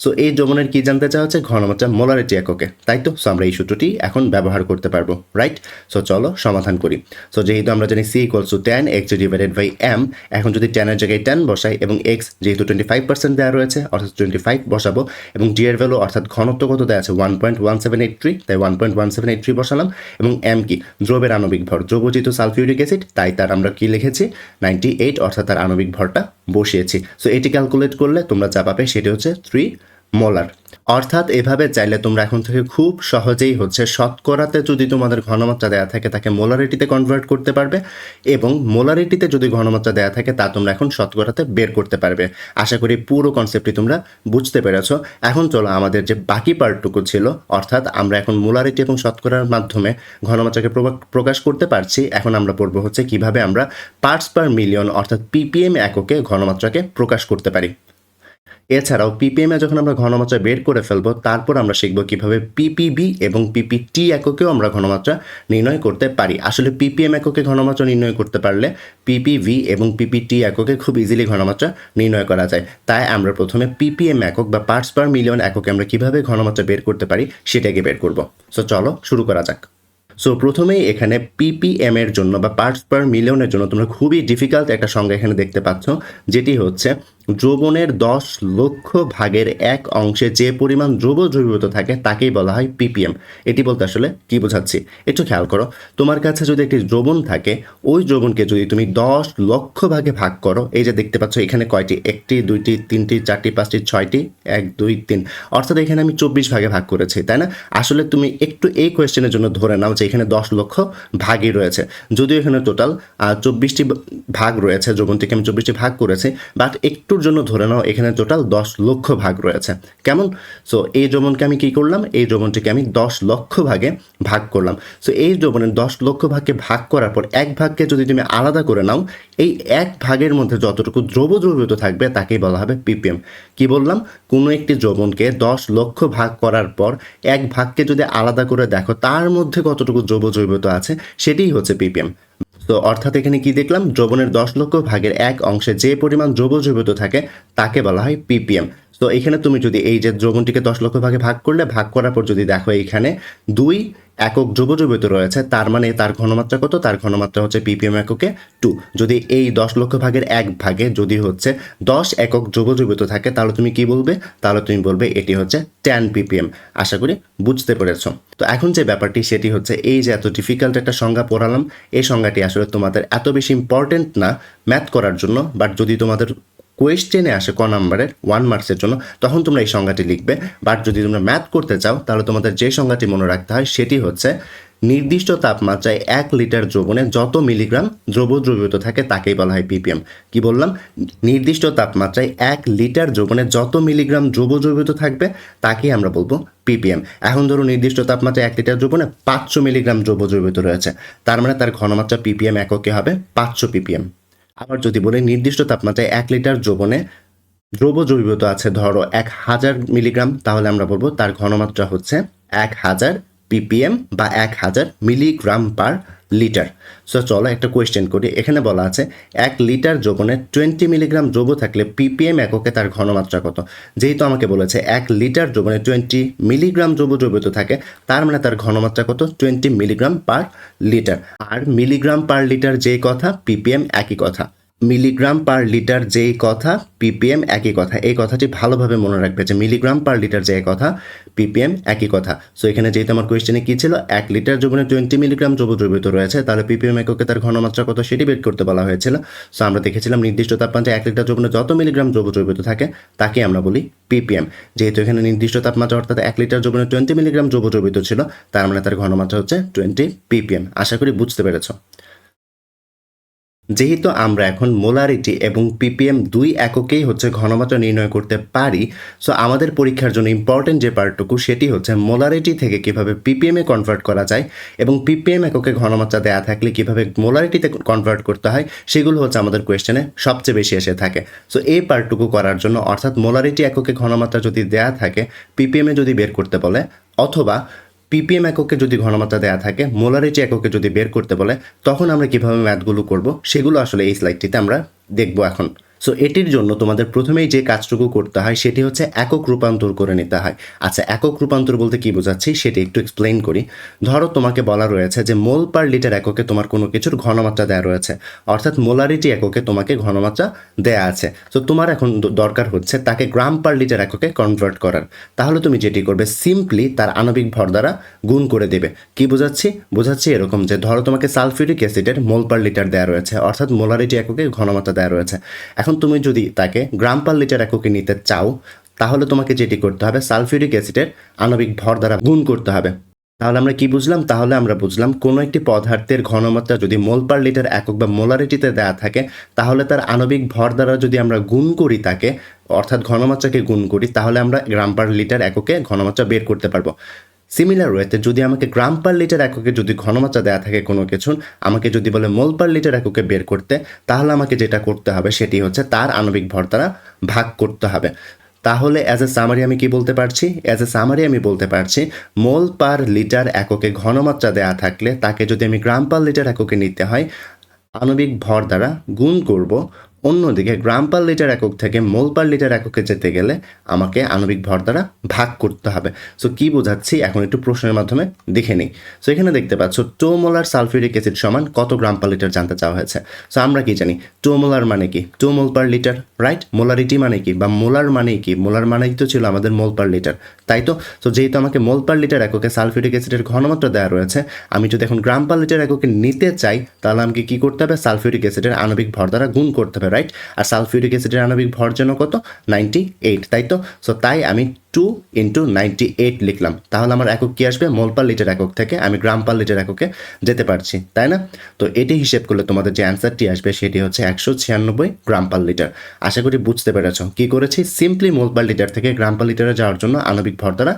সো এই যৌবনের কি জানতে চাওয়া হচ্ছে ঘনমাত্রা মোলারিটি এককে, তাই তো? সো আমরা এই সূত্রটি এখন ব্যবহার করতে পারবো, রাইট? সো চলো সমাধান করি। সো যেহেতু আমরা জানি C equals to tan x divided by m, এখন যদি tan এর জায়গায় tan বসাই এবং x যেহেতু 25% দেওয়া রয়েছে অর্থাৎ 25 বসাবো, এবং d এর ভ্যালু অর্থাৎ ঘনত্ব কত দেওয়া আছে 1.1783, তাই 1.1783 বসালাম, এবং m কি দ্রবের আণবিক ভর, দ্রব যেহেতু সালফিউরিক অ্যাসিড তাই তার আমরা কি লিখেছি 98, অর্থাৎ তার আণবিক ভরটা বসিয়েছি। সো এটি ক্যালকুলেট করলে তোমরা যা পাবে সেটি হচ্ছে 3 মোলার। অর্থাৎ এভাবে চাইলে তোমরা এখন থেকে খুব সহজেই হচ্ছে শতকরাতে যদি তোমাদের ঘনমাত্রা দেওয়া থাকে তাকে মোলারিটিতে কনভার্ট করতে পারবে, এবং মোলারিটিতে যদি ঘনমাত্রা দেওয়া থাকে তা তোমরা এখন শতকরাতে বের করতে পারবে। আশা করি পুরো কনসেপ্টটি তোমরা বুঝতে পেরেছো। এখন চলো আমাদের যে বাকি পার্টটুকু ছিল, অর্থাৎ আমরা এখন মোলারিটি এবং শতকরার মাধ্যমে ঘনমাত্রাকে প্রকাশ করতে পারছি, এখন আমরা পড়বো হচ্ছে কিভাবে আমরা পার্টস পার মিলিয়ন অর্থাৎ পিপিএম এককে ঘনমাত্রাকে প্রকাশ করতে পারি। এছাড়াও পিপিএমে যখন আমরা ঘনমাত্রা বের করে ফেলবো তারপর আমরা শিখবো কিভাবে পিপিবি এবং পিপিটি এককেও আমরা ঘনমাত্রা নির্ণয় করতে পারি। আসলে পিপিএম এককে ঘনমাত্রা নির্ণয় করতে পারলে পিপিভি এবং পিপিটি এককে খুব ইজিলি ঘনমাত্রা নির্ণয় করা যায়। তাই আমরা প্রথমে পিপিএম একক বা পার্টস পার মিলিয়ন এককে আমরা কিভাবে ঘনমাত্রা বের করতে পারি সেটাকে বের করব। সো চলো শুরু করা যাক। সো প্রথমেই এখানে পিপিএম এর জন্য বা পার্টস পার মিলিয়নের জন্য তোমরা খুবই ডিফিকাল্ট একটা সংখ্যা এখানে দেখতে পাচ্ছ, যেটি হচ্ছে দ্রবণের 10 লক্ষ ভাগের 1 অংশে যে পরিমাণ দ্রব দ্রবীভূত থাকে তাকেই বলা হয় পিপিএম। এটি বলতে আসলে কি বোঝাচ্ছি একটু খেয়াল করো। তোমার কাছে যদি একটি দ্রবণ থাকে, ওই দ্রবণকে যদি তুমি 10 লক্ষ ভাগে ভাগ করো, এই যে দেখতে পাচ্ছ এখানে কয়টি, 1টি 2টি 3টি 4টি 5টি 6টি, 1 2 3, অর্থাৎ এখানে আমি 24 ভাগে ভাগ করেছি, তাই না? আসলে তুমি একটু এই কোয়েশ্চেনের জন্য ধরে নাও যে এখানে 10 লক্ষ ভাগই রয়েছে, যদিও এখানে টোটাল 24টি ভাগ রয়েছে, দ্রবণটিকে আমি 24টি ভাগ করেছি, বাট একটুর জন্য ধরে নাও এখানে টোটাল 10 লক্ষ ভাগ রয়েছে। কেমন? সো এই দ্রবণকে আমি কি করলাম, এই দ্রবণটিকে আমি 10 লক্ষ ভাগে ভাগ করলাম। সো এই দ্রবণের 10 লক্ষ ভাগকে ভাগ করার পর এক ভাগকে যদি তুমি আলাদা করে নাও, এই এক ভাগের মধ্যে যতটুকু দ্রব দ্রবীভূত থাকবে তাকেই বলা হবে পিপিএম। কি বললাম? কোনো একটি দ্রবণকে 10 লক্ষ ভাগ করার পর এক ভাগকে যদি আলাদা করে দেখো তার মধ্যে কতটুকু দ্রব দ্রবীভূত আছে সেটাই হচ্ছে পিপিএম। তো অর্থাৎ এখানে কি দেখলাম, দ্রবণের 10 লক্ষ ভাগের 1 অংশে যে পরিমাণ দ্রব দ্রবীভূত থাকে তাকে বলা হয় পিপিএম। তো এখানে তুমি যদি এই যে দ্রবণটিকে 10 লক্ষ ভাগে ভাগ করলে, ভাগ করার পর যদি দেখো এখানে 2 একক দ্রব দ্রবীভূত রয়েছে, তার মানে তার ঘনমাত্রা কত? তার ঘনমাত্রা হচ্ছে পিপিএম এককে 2। যদি এই 10 লক্ষ ভাগের 1 ভাগে যদি হচ্ছে 10 একক দ্রব দ্রবীভূত থাকে তাহলে তুমি কি বলবে? তাহলে তুমি বলবে এটি হচ্ছে 10 পিপিএম। আশা করি বুঝতে পেরেছো। তো এখন যে ব্যাপারটি সেটি হচ্ছে এই যে এত ডিফিকাল্ট একটা সংজ্ঞা পড়ালাম, এই সংজ্ঞাটি আসলে তোমাদের এত বেশি ইম্পর্টেন্ট না ম্যাথ করার জন্য, বাট যদি তোমাদের কোয়েশ্চেনে আসে ক নাম্বারের 1 মার্কসের জন্য তখন তোমরা এই সংজ্ঞাটি লিখবে। বাট যদি তোমরা ম্যাথ করতে চাও তাহলে তোমাদের যে সংজ্ঞাটি মনে রাখতে হয় সেটি হচ্ছে নির্দিষ্ট তাপমাত্রায় 1 লিটার দ্রবণে যত মিলিগ্রাম দ্রব দ্রবীভূত থাকে তাকেই বলা হয় পিপিএম। কি বললাম? নির্দিষ্ট তাপমাত্রায় 1 লিটার দ্রবণে যত মিলিগ্রাম দ্রব দ্রবীভূত থাকবে তাকেই আমরা বলবো পিপিএম। এখন ধরো নির্দিষ্ট তাপমাত্রায় 1 লিটার দ্রবণে 500 মিলিগ্রাম দ্রব দ্রবীভূত রয়েছে, তার মানে তার ঘনমাত্রা পিপিএম এককে হবে 500 পিপিএম। আবার যদি বলি নির্দিষ্ট তাপমাত্রায় 1 লিটার দ্রবণে দ্রব দ্রবীভূত আছে ধরো 1000 মিলিগ্রাম, তাহলে আমরা বলবো তার ঘনমাত্রা হচ্ছে 1000 পিপিএম বা 1000 মিলিগ্রাম পার লিটার। সো চলো একটা কোয়েশ্চেন করি। এখানে বলা আছে 1 লিটার দ্রবণে 20 মিলিগ্রাম দ্রব থাকলে পিপিএম এককে তার ঘনমাত্রা কত? যেহেতু আমাকে বলেছে 1 লিটার দ্রবণে 20 মিলিগ্রাম দ্রব দ্রবীভূত থাকে, তার মানে তার ঘনমাত্রা কত? 20 মিলিগ্রাম পার লিটার। আর মিলিগ্রাম পার লিটার যেই কথা, পিপিএম একই কথা। মিলিগ্রাম পার লিটার যেই কথা, পিপিএম একই কথা। এই কথাটি ভালোভাবে মনে রাখবে যে মিলিগ্রাম পার লিটার যেই কথা, পিপিএম একই কথা। সো এখানে যেহেতু আমার কোয়েশ্চেনে কী ছিল, 1 লিটার দ্রবণে 20 মিলিগ্রাম দ্রব দ্রবীভূত রয়েছে, তাহলে পিপিএম এককে তার ঘনমাত্রা কত সেটি বের করতে বলা হয়েছিল। সো আমরা দেখেছিলাম নির্দিষ্ট তাপমাত্রায় 1 লিটার দ্রবণে যত মিলিগ্রাম দ্রব দ্রবীভূত থাকে তাকে আমরা বলি পিপিএম। যেহেতু এখানে নির্দিষ্ট তাপমাত্রা অর্থাৎ 1 লিটার দ্রবণে 20 মিলিগ্রাম দ্রব দ্রবীভূত ছিল, তার মানে তার ঘনমাত্রা হচ্ছে 20 পিপিএম। আশা করি বুঝতে পেরেছ। যেহেতু আমরা এখন মোলারিটি এবং পিপিএম 2 এককেই হচ্ছে ঘনমাত্রা নির্ণয় করতে পারি, সো আমাদের পরীক্ষার জন্য ইম্পর্টেন্ট যে পার্টটুকু সেটি হচ্ছে মোলারিটি থেকে কিভাবে পিপিএমে কনভার্ট করা যায় এবং পিপিএম এককে ঘনমাত্রা দেওয়া থাকলে কিভাবে মোলারিটিতে কনভার্ট করতে হয়, সেগুলো হচ্ছে আমাদের কোয়েশ্চেনে সবচেয়ে বেশি এসে থাকে। সো এই পার্টটুকু করার জন্য, অর্থাৎ মোলারিটি এককে ঘনমাত্রা যদি দেওয়া থাকে পিপিএমে যদি বের করতে বলে, অথবা পিপিএম এককে যদি ঘনমাত্রা দেওয়া থাকে মোলারিটি এককে যদি বের করতে বলে, তখন আমরা কিভাবে ম্যাথগুলো করব সেগুলো আসলে এই স্লাইডটিতে আমরা দেখব এখন। সো এটির জন্য তোমাদের প্রথমেই যে কাজটুকু করতে হয় সেটি হচ্ছে একক রূপান্তর করে নিতে হয়। আচ্ছা, একক রূপান্তর বলতে কি বোঝাচ্ছি সেটি একটু এক্সপ্লেইন করি। ধরো তোমাকে বলা রয়েছে যে মোল পার লিটার এককে তোমার কোনো কিছুর ঘনমাত্রা দেওয়া রয়েছে, অর্থাৎ মোলারিটি এককে তোমাকে ঘনমাত্রা দেয়া আছে। তো তোমার এখন দরকার হচ্ছে তাকে গ্রাম পার লিটার এককে কনভার্ট করার। তাহলে তুমি যেটি করবে, সিম্পলি তার আণবিক ভর দ্বারা গুণ করে দেবে। কি বোঝাচ্ছি এরকম যে ধরো তোমাকে সালফিউরিক অ্যাসিডের মোল পার লিটার দেওয়া রয়েছে, অর্থাৎ মোলারিটি এককে ঘনমাত্রা দেওয়া রয়েছে। এখন তুমি যদি তাকে গ্রাম পার লিটার এককে নিতে চাও, তাহলে তোমাকে যেটি করতে হবে সালফিউরিক অ্যাসিডের আণবিক ভর দ্বারা গুণ করতে হবে। তাহলে আমরা কি বুঝলাম? তাহলে আমরা বুঝলাম কোনো একটি পদার্থের ঘনমাত্রা যদি মোল পার লিটার একক বা মোলারিটিতে দেওয়া থাকে, তাহলে তার আণবিক ভর দ্বারা যদি আমরা গুণ করি তাকে, অর্থাৎ ঘনমাত্রাকে গুণ করি, তাহলে আমরা গ্রাম পার লিটার এককে ঘনমাত্রা বের করতে পারবো। সিমিলার ওয়েতে যদি আমাকে গ্রাম পার লিটার এককে যদি ঘনমাত্রা দেওয়া থাকে কোনো কিছুর, আমাকে যদি বলে মোল পার লিটার এককে বের করতে, তাহলে আমাকে যেটা করতে হবে সেটি হচ্ছে তার আণবিক ভর দ্বারা ভাগ করতে হবে। তাহলে অ্যাজ এ সামারি আমি কি বলতে পারছি? আমি বলতে পারছি মোল পার লিটার এককে ঘনমাত্রা দেওয়া থাকলে তাকে যদি আমি গ্রাম পার লিটার এককে নিতে হয়, আণবিক ভর দ্বারা গুণ করব। অন্যদিকে গ্রাম পার লিটার একক থেকে মোল পার লিটার এককে যেতে গেলে আমাকে আণবিক ভর দ্বারা ভাগ করতে হবে। সো কি বোঝাচ্ছি এখন একটু প্রশ্নের মাধ্যমে দেখে নিই। সো এখানে দেখতে পাচ্ছ 2 মোলার সালফিউরিক অ্যাসিড সমান কত গ্রাম পার লিটার জানতে চাওয়া হয়েছে। সো আমরা কি জানি 2 মোলার মানে কি? 2 মোল পার লিটার, রাইট? মোলারিটি মানে কি বা মোলার মানে কি? মোলার মানেই তো ছিল আমাদের মোল পার লিটার, তাই তো? সো যেহেতু আমাকে মোল পার লিটার এককে সালফিউরিক অ্যাসিডের ঘনমাত্রা দেওয়া রয়েছে, আমি যদি এখন গ্রাম পার লিটার এককে নিতে চাই, তাহলে আমাকে কি করতে হবে? সালফিউরিক অ্যাসিডের আণবিক ভর দ্বারা গুণ করতে হবে, রাইট? আর সালফিউরিক অ্যাসিডের আণবিক ভর যেন কত? 98, তাই তো? সো তাই আমি 2 × 98 লিখলাম। তাহলে আমার একক কি আসবে? মোল পার লিটার একক থেকে আমি গ্রাম পার লিটার এককে যেতে পারছি, তাই না? তো এটি হিসেব করলে তোমাদের যে অ্যান্সারটি আসবে সেটি হচ্ছে 196 গ্রাম পার লিটার। আশা করি বুঝতে পেরেছ কি করেছি। সিম্পলি মোল পার লিটার থেকে গ্রাম পার লিটারে যাওয়ার জন্য আণবিক ভর দ্বারা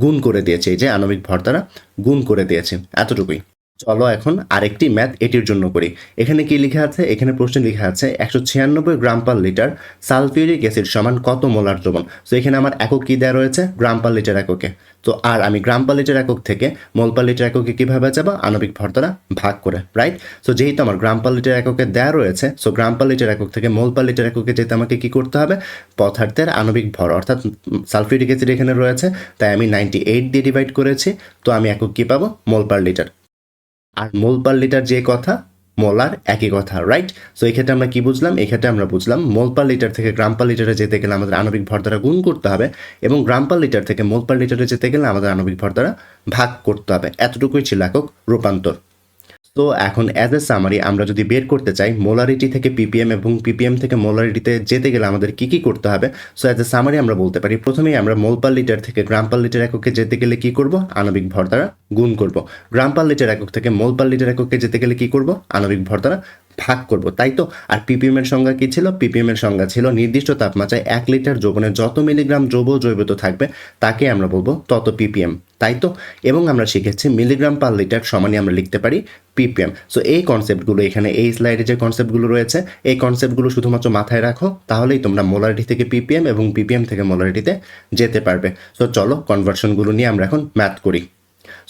গুণ করে দিয়েছি। এই যে আণবিক ভর দ্বারা গুণ করে দিয়েছি, এতটুকুই। চলো এখন আরেকটি ম্যাথ এটির জন্য করি। এখানে কি লেখা আছে? এখানে প্রশ্নে লেখা আছে 196 গ্রাম পার লিটার সালফিউরিক অ্যাসিড সমান কত মোলার দ্রবণ। সো এখানে আমার একক কি দেওয়া রয়েছে? গ্রাম পার লিটার এককে। তো আর আমি গ্রাম পার লিটার একক থেকে মোল পার লিটার এককে কীভাবে যাবো? আণবিক ভর দ্বারা ভাগ করে, রাইট? সো যেহেতু আমার গ্রাম পার লিটার এককে দেওয়া রয়েছে, সো গ্রাম পার লিটার একক থেকে মোল পার লিটার এককে যেতে আমাকে কি করতে হবে? পদার্থের আণবিক ভর, অর্থাৎ সালফিউরিক অ্যাসিড এখানে রয়েছে, তাই আমি 98 দিয়ে ডিভাইড করেছি। তো আমি একক কী পাবো? মোল পার লিটার। আর মোল পার লিটার যে কথা, মোলার একই কথা, রাইট? সো এই ক্ষেত্রে আমরা কি বুঝলাম? এই ক্ষেত্রে আমরা বুঝলাম মোল পার লিটার থেকে গ্রাম পার লিটারে যেতে গেলে আমাদের আণবিক ভর দ্বারা গুণ করতে হবে, এবং গ্রাম পার লিটার থেকে মোল পার লিটারে যেতে গেলে আমাদের আণবিক ভর দ্বারা ভাগ করতে হবে। এতটুকুই ছিল একক রূপান্তর। তো এখন অ্যাজ এ সামারি আমরা যদি বের করতে চাই মোলারিটি থেকে পিপিএম এবং পিপিএম থেকে মোলারিটিতে যেতে গেলে আমাদের কি কি করতে হবে, সো অ্যাজ এ সামারি আমরা বলতে পারি প্রথমেই আমরা মোল পার লিটার থেকে গ্রাম পার লিটার এককে যেতে গেলে কি করব? আণবিক ভর দ্বারা গুণ করব। গ্রাম পার লিটার একক থেকে মোল পার লিটার এককে যেতে গেলে কি করব? আণবিক ভর দ্বারা ভাগ করব, তাই তো? আর পিপিএম এর সংজ্ঞা কি ছিল? পিপিএম এর সংজ্ঞা ছিল নির্দিষ্ট তাপমাত্রায় 1 লিটার দ্রবণে যত মিলিগ্রাম দ্রবীভূত থাকবে তাকে আমরা বলবো তত পিপিএম, তাই তো? এবং আমরা শিখেছি মিলিগ্রাম পার লিটার সমানই আমরা লিখতে পারি পিপিএম। সো এই কনসেপ্টগুলো এখানে এই স্লাইডে যে কনসেপ্টগুলো রয়েছে, এই কনসেপ্টগুলো শুধুমাত্র মাথায় রাখো, তাহলেই তোমরা মোলারিটি থেকে পিপিএম এবং পিপিএম থেকে মোলারিটিতে যেতে পারবে। সো চলো কনভার্সনগুলো নিয়ে আমরা এখন ম্যাথ করি।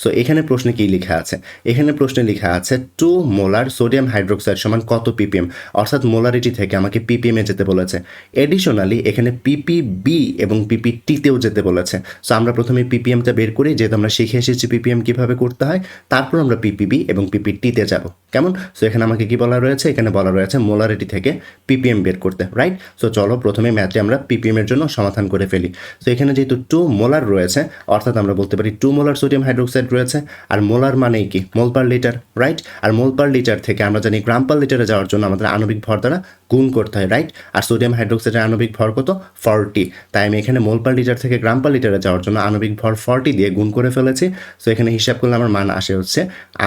সো এখানে প্রশ্নে কি লেখা আছে? এখানে প্রশ্নে লেখা আছে 2 মোলার সোডিয়াম হাইড্রোক্সাইড সমান কত পিপিএম, অর্থাৎ মোলারিটি থেকে আমাকে পিপিএম এ যেতে বলেছে। এডিশনালি এখানে পিপিবি এবং পিপিটিতেও যেতে বলেছে। সো আমরা প্রথমে পিপিএমটা বের করি, যেহেতু আমরা শিখে এসেছি পিপিএম কীভাবে করতে হয়, তারপর আমরা পিপিবি এবং পিপিটিতে যাব, কেমন? সো এখানে আমাকে কি বলা রয়েছে? এখানে বলা রয়েছে মোলারিটি থেকে পিপিএম বের করতে, রাইট? সো চলো প্রথমে ম্যাথে আমরা পিপিএম এর জন্য সমাধান করে ফেলি। সো এখানে যেহেতু 2 মোলার রয়েছে, অর্থাৎ আমরা বলতে পারি 2 মোলার সোডিয়াম হাইড্রোক্সাইড রয়েছে। আর মোলার মানেই কি? মোল পার লিটার, রাইট? আর মোল পার লিটার থেকে আমরা জানি গ্রাম পার লিটারে যাওয়ার জন্য আমাদের আণবিক ভর দ্বারা গুণ করতে হয়, রাইট? আর সোডিয়াম হাইড্রোক্সাইডের আণবিক ভর কত? 40। তাই আমি এখানে মোল পার লিটার থেকে গ্রাম পার লিটারে যাওয়ার জন্য আণবিক ভর 40 দিয়ে গুণ করে ফেলেছি। সো এখানে হিসাব করলে আমার মান আসে হচ্ছে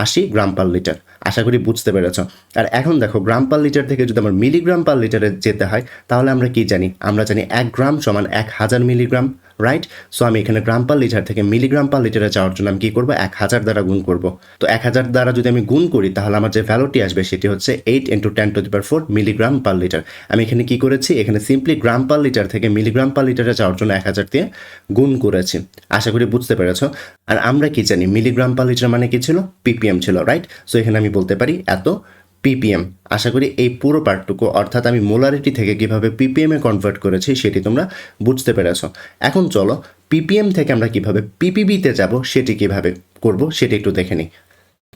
80 গ্রাম পার লিটার। আশা করি বুঝতে পেরেছ। আর এখন দেখো গ্রাম পার লিটার থেকে যদি আমার মিলিগ্রাম পার লিটারে যেতে হয়, তাহলে আমরা কি জানি? আমরা জানি 1 গ্রাম সমান 1000 মিলিগ্রাম, রাইট? সো আমি এখানে গ্রাম পার লিটার থেকে মিলিগ্রাম পার লিটারে যাওয়ার জন্য আমি কী করবো? 1000 দ্বারা গুণ করব। তো 1000 দ্বারা যদি আমি গুণ করি, তাহলে আমার যে ভ্যালুটি আসবে সেটি হচ্ছে 8 × 10⁴ মিলিগ্রাম পার লিটার। আমি এখানে কি করেছি? এখানে সিম্পলি গ্রাম পার লিটার থেকে মিলিগ্রাম পার লিটারে যাওয়ার জন্য 1000 দিয়ে গুণ করেছি। আশা করি বুঝতে পেরেছ। আর আমরা কি জানি? মিলিগ্রাম পার লিটার মানে কি ছিল? পিপিএম ছিল, রাইট? সো এখানে আমি বলতে পারি এত পিপিএম। আশা করি এই পুরো পার্টটুকু অর্থাৎ আমি মোলারিটি থেকে কিভাবে পিপিএমে কনভার্ট করেছি সেটি তোমরা বুঝতে পেরেছো। এখন চলো পিপিএম থেকে আমরা কিভাবে পিপিবিতে যাব সেটি কিভাবে করব সেটি একটু দেখে নিই।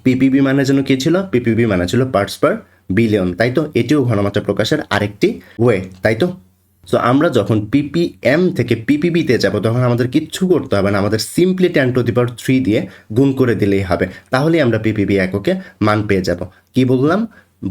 পিপিবি মানে যেন কী ছিল? পিপিবি মানে ছিল পার্টস পার বিলিয়ন, তাই তো? এটিও ঘনমাত্রা প্রকাশের আরেকটি ওয়ে, তাই তো? সো আমরা যখন পিপিএম থেকে পিপিবিতে যাব তখন আমাদের কিচ্ছু করতে হবে না, আমাদের সিম্পলি 10⁻³ দিয়ে গুণ করে দিলেই হবে, তাহলেই আমরা পিপিবি এককে মান পেয়ে যাব। কি বললাম?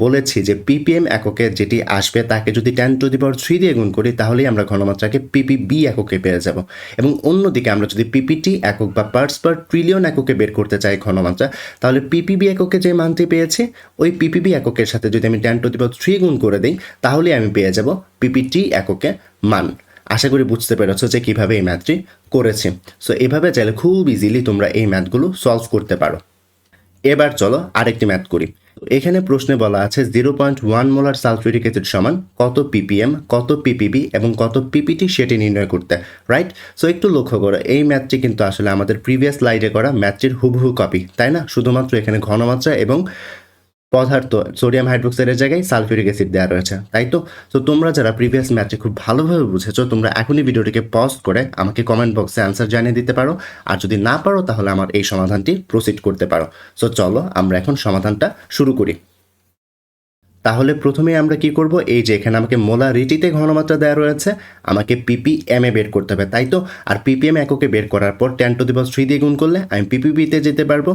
বলেছি যে পিপিএম এককে যেটি আসবে তাকে যদি 10⁻³ দিয়ে গুণ করি তাহলেই আমরা ঘনমাত্রাকে পিপিবি এককে পেয়ে যাব। এবং অন্যদিকে আমরা যদি পিপিটি একক বা পার্টস পার ট্রিলিয়ন এককে বের করতে চাই ঘনমাত্রা, তাহলে পিপিবি এককে যে মানটি পেয়েছি ওই পিপিবি এককের সাথে যদি আমি 10⁻³ গুণ করে দিই তাহলেই আমি পেয়ে যাব পিপিটি এককে মান। আশা করি বুঝতে পেরেছো যে কীভাবে এই ম্যাথটি করেছি। সো এভাবে চাইলে খুব ইজিলি তোমরা এই ম্যাথগুলো সলভ করতে পারো। এবার চলো আরেকটি ম্যাথ করি। এখানে প্রশ্নে বলা আছে 0.1 মোলার সালফিউরিক অ্যাসিড সমান কত পিপিএম, কত পিপিবি এবং কত পিপিটি সেটি নির্ণয় করতে, রাইট? সো একটু লক্ষ্য করো, এই ম্যাথটি কিন্তু আসলে আমাদের প্রিভিয়াস স্লাইডে করা ম্যাথটির হুবহু কপি, তাই না? শুধুমাত্র এখানে ঘনমাত্রা এবং পদার্থ সোডিয়াম হাইড্রোক্সাইডের জায়গায় সালফিউরিক অ্যাসিড দেওয়া রয়েছে, তাই তো? তো তোমরা যারা প্রিভিয়াস ম্যাথটি খুব ভালোভাবে বুঝেছো তোমরা এখনই ভিডিওটিকে পজ করে আমাকে কমেন্ট বক্সে অ্যান্সার জানিয়ে দিতে পারো, আর যদি না পারো তাহলে আমার এই সমাধানটি প্রসিড করতে পারো। সো চলো আমরা এখন সমাধানটা শুরু করি। তাহলে প্রথমেই আমরা কি করব? এই যে এখানে আমাকে মোলারিটিতে ঘনমাত্রা দেওয়া রয়েছে, আমাকে পিপিএমে বের করতে হবে, তাই তো? আর পিপিএম এককে বের করার পর 10⁻³ দিয়ে গুণ করলে আমি পিপিবিতে যেতে পারবো।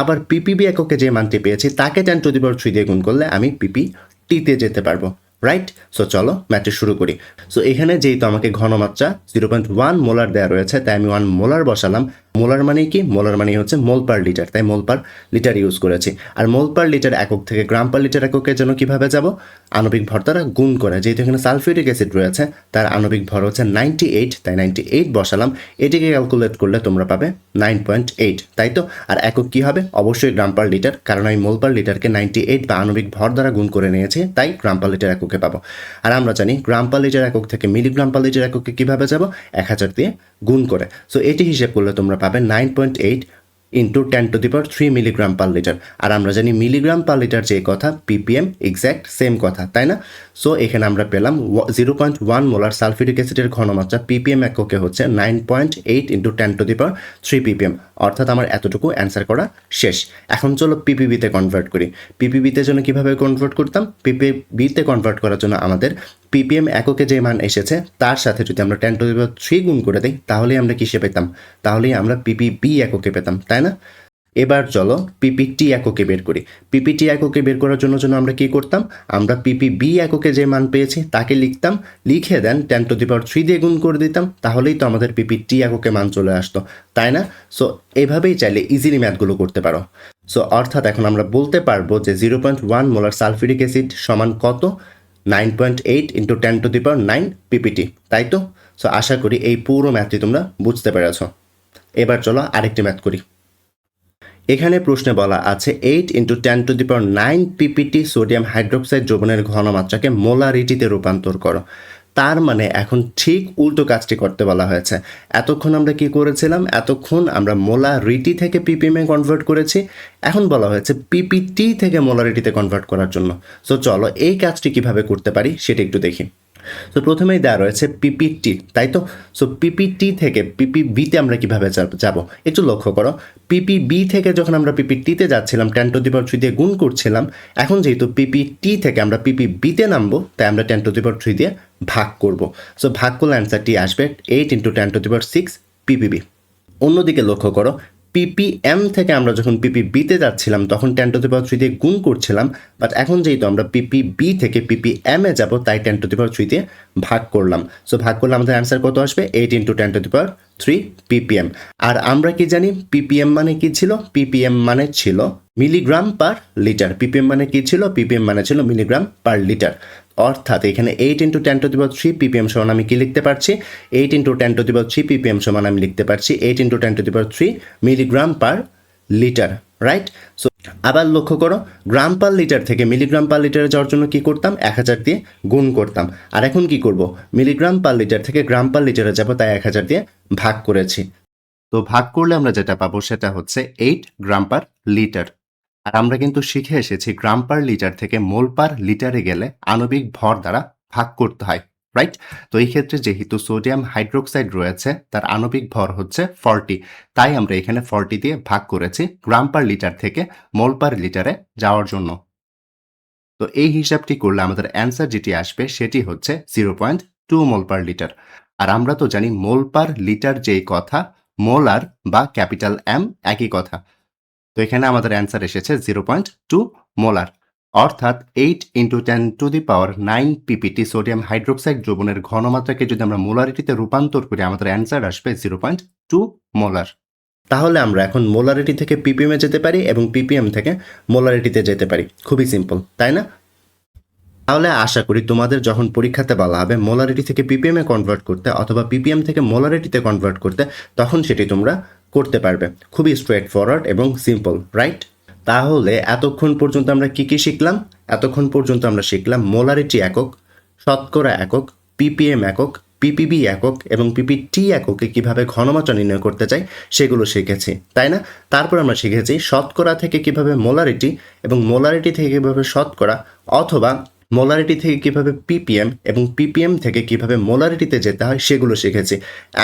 আবার পিপিবি এককে যে মানটি পেয়েছি তাকে 10⁻³ দিয়ে গুণ করলে আমি পিপিটিতে যেতে পারবো, রাইট? সো চলো ম্যাথটি শুরু করি। সো এখানে যেহেতু আমাকে ঘনমাত্রা 0.1 মোলার দেওয়া রয়েছে তাই আমি 1 মোলার বসালাম। মোলার মানে কি? মোলার মানে হচ্ছে মোল পার লিটার, তাই মোল পার লিটার ইউজ করেছি। আর মোল পার লিটার একক থেকে গ্রাম পার লিটার এককের জন্য কীভাবে যাব? আণবিক ভর দ্বারা গুণ করে। যেহেতু এখানে সালফিউরিক অ্যাসিড রয়েছে তার আণবিক ভর হচ্ছে 98, তাই 98 বসালাম। এটিকে ক্যালকুলেট করলে তোমরা পাবে 9.8, তাই তো? আর একক কী হবে? অবশ্যই গ্রাম পার লিটার, কারণ আমি মোল পার লিটারকে 98 বা আণবিক ভর দ্বারা গুণ করে নিয়েছি, তাই গ্রাম পার লিটার এককে পাবো। আর আমরা জানি গ্রাম পার লিটার একক থেকে মিলিগ্রাম পার লিটার এককে কীভাবে যাব? 1000 দিয়ে গুণ করে। সো এটি হিসেব করলে তোমরা পাবে 9.8 ইন্টু 10⁻³ মিলিগ্রাম পার লিটার। আর আমরা জানি মিলিগ্রাম পার লিটার যে কথা, পিপিএম এক্স্যাক্ট সেম কথা, তাই না? সো এখানে আমরা পেলাম 0.1 মোলার সালফিউরিক অ্যাসিডের ঘনমাত্রা পিপিএম এককে হচ্ছে 9.8 ইন্টু 10⁻³ পিপিএম, অর্থাৎ আমার এতটুকু অ্যান্সার করা শেষ। এখন চলো পিপিবিতে কনভার্ট করি। পিপিবিতে জন্য কীভাবে কনভার্ট করতাম? পিপিবিতে কনভার্ট করার জন্য আমাদের পিপিএম এককে যে মান এসেছে তার সাথে যদি আমরা 10⁻³ গুণ করে দিই তাহলেই আমরা কিসে পেতাম? তাহলেই আমরা পিপিবি এককে পেতাম, তাই না? এবার চলো পিপিটি এককে বের করি। পিপিটি এককে বের করার জন্য আমরা কী করতাম? আমরা পিপিবি এককে যে মান পেয়েছি তাকে লিখতাম, লিখে দেন 10⁻³ দিয়ে গুণ করে দিতাম, তাহলেই তো আমাদের পিপিটি এককে মান চলে আসতো, তাই না? সো এইভাবেই চাইলে ইজিলি ম্যাথগুলো করতে পারো। সো অর্থাৎ এখন আমরা বলতে পারবো যে 0.1 মোলার সালফিউরিক অ্যাসিড সমান কত? 9.8 ইন্টু 10⁹ পিপিটি, তাই তো? সো আশা করি এই পুরো ম্যাথটি তোমরা বুঝতে পেরেছ। এবার চলো আরেকটি ম্যাথ করি। এখানে প্রশ্নে বলা আছে 8 ইন্টু 10⁹ পিপিটি সোডিয়াম হাইড্রোক্সাইড দ্রবণের ঘনমাত্রাকে মোলারিটিতে রূপান্তর করো। তার মানে এখন ঠিক উল্টো কাজটি করতে বলা হয়েছে। এতক্ষণ আমরা কি করেছিলাম? এতক্ষণ আমরা মোলারিটি থেকে পিপিএমে কনভার্ট করেছি, এখন বলা হয়েছে পিপিটি থেকে মোলারিটিতে কনভার্ট করার জন্য। সো চলো এই কাজটি কিভাবে করতে পারি সেটা একটু দেখি। তো প্রথমেই দেওয়া রয়েছে পিপিটি, তাই তো? সো পিপিটি থেকে পিপিবিতে আমরা কিভাবে যাব? একটু লক্ষ্য করো, পিপিবি থেকে যখন আমরা পিপিটিতে যাচ্ছিলাম 10⁻³ দিয়ে গুণ করছিলাম, এখন যেহেতু পিপিটি থেকে আমরা পিপিবিতে নামবো তাই আমরা 10⁻³ দিয়ে ভাগ করব। সো ভাগ করলে অ্যান্সারটি আসবে 8 ইন্টু 10⁶ পিপিবি। অন্যদিকে লক্ষ্য করো, পিপিএম থেকে আমরা যখন পিপিবিতে যাচ্ছিলাম তখন 10⁻³ দিয়ে গুণ করছিলাম, বাট এখন যেহেতু আমরা পিপিবি থেকে পিপিএমে যাব তাই 10⁻³ দিয়ে ভাগ করলাম। সো ভাগ করলে আমাদের অ্যান্সার কত আসবে? 8 ইন্টু 10⁻³ পিপিএম। আর আমরা কি জানি পিপিএম মানে কি ছিল? পিপিএম মানে ছিল মিলিগ্রাম পার লিটার। পিপিএম মানে কি ছিল? পিপিএম মানে ছিল মিলিগ্রাম পার লিটার। অর্থাৎ এখানে 8 ইন্টু 10⁻³ পিপিএম সমান আমি কি লিখতে পারছি? 8 ইন্টু 10⁻³ পিপিএম সমান আমি লিখতে পারছি 8 into 10⁻³ milligram per litre, right? So আবার লক্ষ্য করো, গ্রাম পার লিটার থেকে মিলিগ্রাম পার লিটারে যাওয়ার জন্য কি করতাম? 1000 দিয়ে গুণ করতাম। আর এখন কি করব? মিলিগ্রাম পার লিটার থেকে গ্রাম পার লিটারে যাব, তাই 1000 দিয়ে ভাগ করেছি। তো ভাগ করলে আমরা যেটা পাবো সেটা হচ্ছে 8 গ্রাম পার লিটার। আর আমরা কিন্তু শিখে এসেছি গ্রাম পার লিটার থেকে মোল পার লিটারে গেলে আণবিক ভর দ্বারা ভাগ করতে হয়, রাইট? তো এই ক্ষেত্রে যেহেতু সোডিয়াম হাইড্রোক্সাইড রয়েছে তার আণবিক ভর হচ্ছে 40, তাই আমরা এখানে 40 দিয়ে ভাগ করেছি গ্রাম পার লিটার থেকে মোল পার লিটারে যাওয়ার জন্য। তো এই হিসাবটি করলে আমাদের অ্যান্সার যেটি আসবে সেটি হচ্ছে 0.2 মোল পার লিটার। আর আমরা তো জানি মোল পার লিটার যেই কথা, মোলার বা ক্যাপিটাল এম একই কথা। তো এখানে আমাদের অ্যান্সার এসেছে 0.2 মোলার, অর্থাৎ 8 × 10⁹ পিপিটি সোডিয়াম হাইড্রোক্সাইড দ্রবণের ঘনমাত্রাকে যদি আমরা মোলারিটিতে রূপান্তর করি আমাদের অ্যান্সার আসবে 0.2 মোলার। তাহলে আমরা এখন মোলারিটি থেকে পিপিএমে যেতে পারি এবং পিপিএম থেকে মোলারিটিতে যেতে পারি। খুবই সিম্পল, তাই না? তাহলে আশা করি তোমাদের যখন পরীক্ষাতে বলা হবে মোলারিটি থেকে পিপিএমে কনভার্ট করতে অথবা পিপিএম থেকে মোলারিটিতে কনভার্ট করতে, তখন সেটি তোমরা করতে পারবে। খুবই স্ট্রেট ফরওয়ার্ড এবং সিম্পল, রাইট? তাহলে এতক্ষণ পর্যন্ত আমরা কি কি শিখলাম? এতক্ষণ পর্যন্ত আমরা শিখলাম মোলারিটি একক, শতকরা একক, পিপিএম একক, পিপিবি একক এবং পিপিটি এককে কিভাবে ঘনমাত্রা নির্ণয় করতে চাই সেগুলো শিখেছি, তাই না? তারপর আমরা শিখেছি শতকরা থেকে কিভাবে মোলারিটি এবং মোলারিটি থেকে কিভাবে শতকরা অথবা মোলারিটি থেকে কিভাবে পিপিএম এবং পিপিএম থেকে কিভাবে মোলারিটিতে যেতে হয় সেগুলো শিখেছি।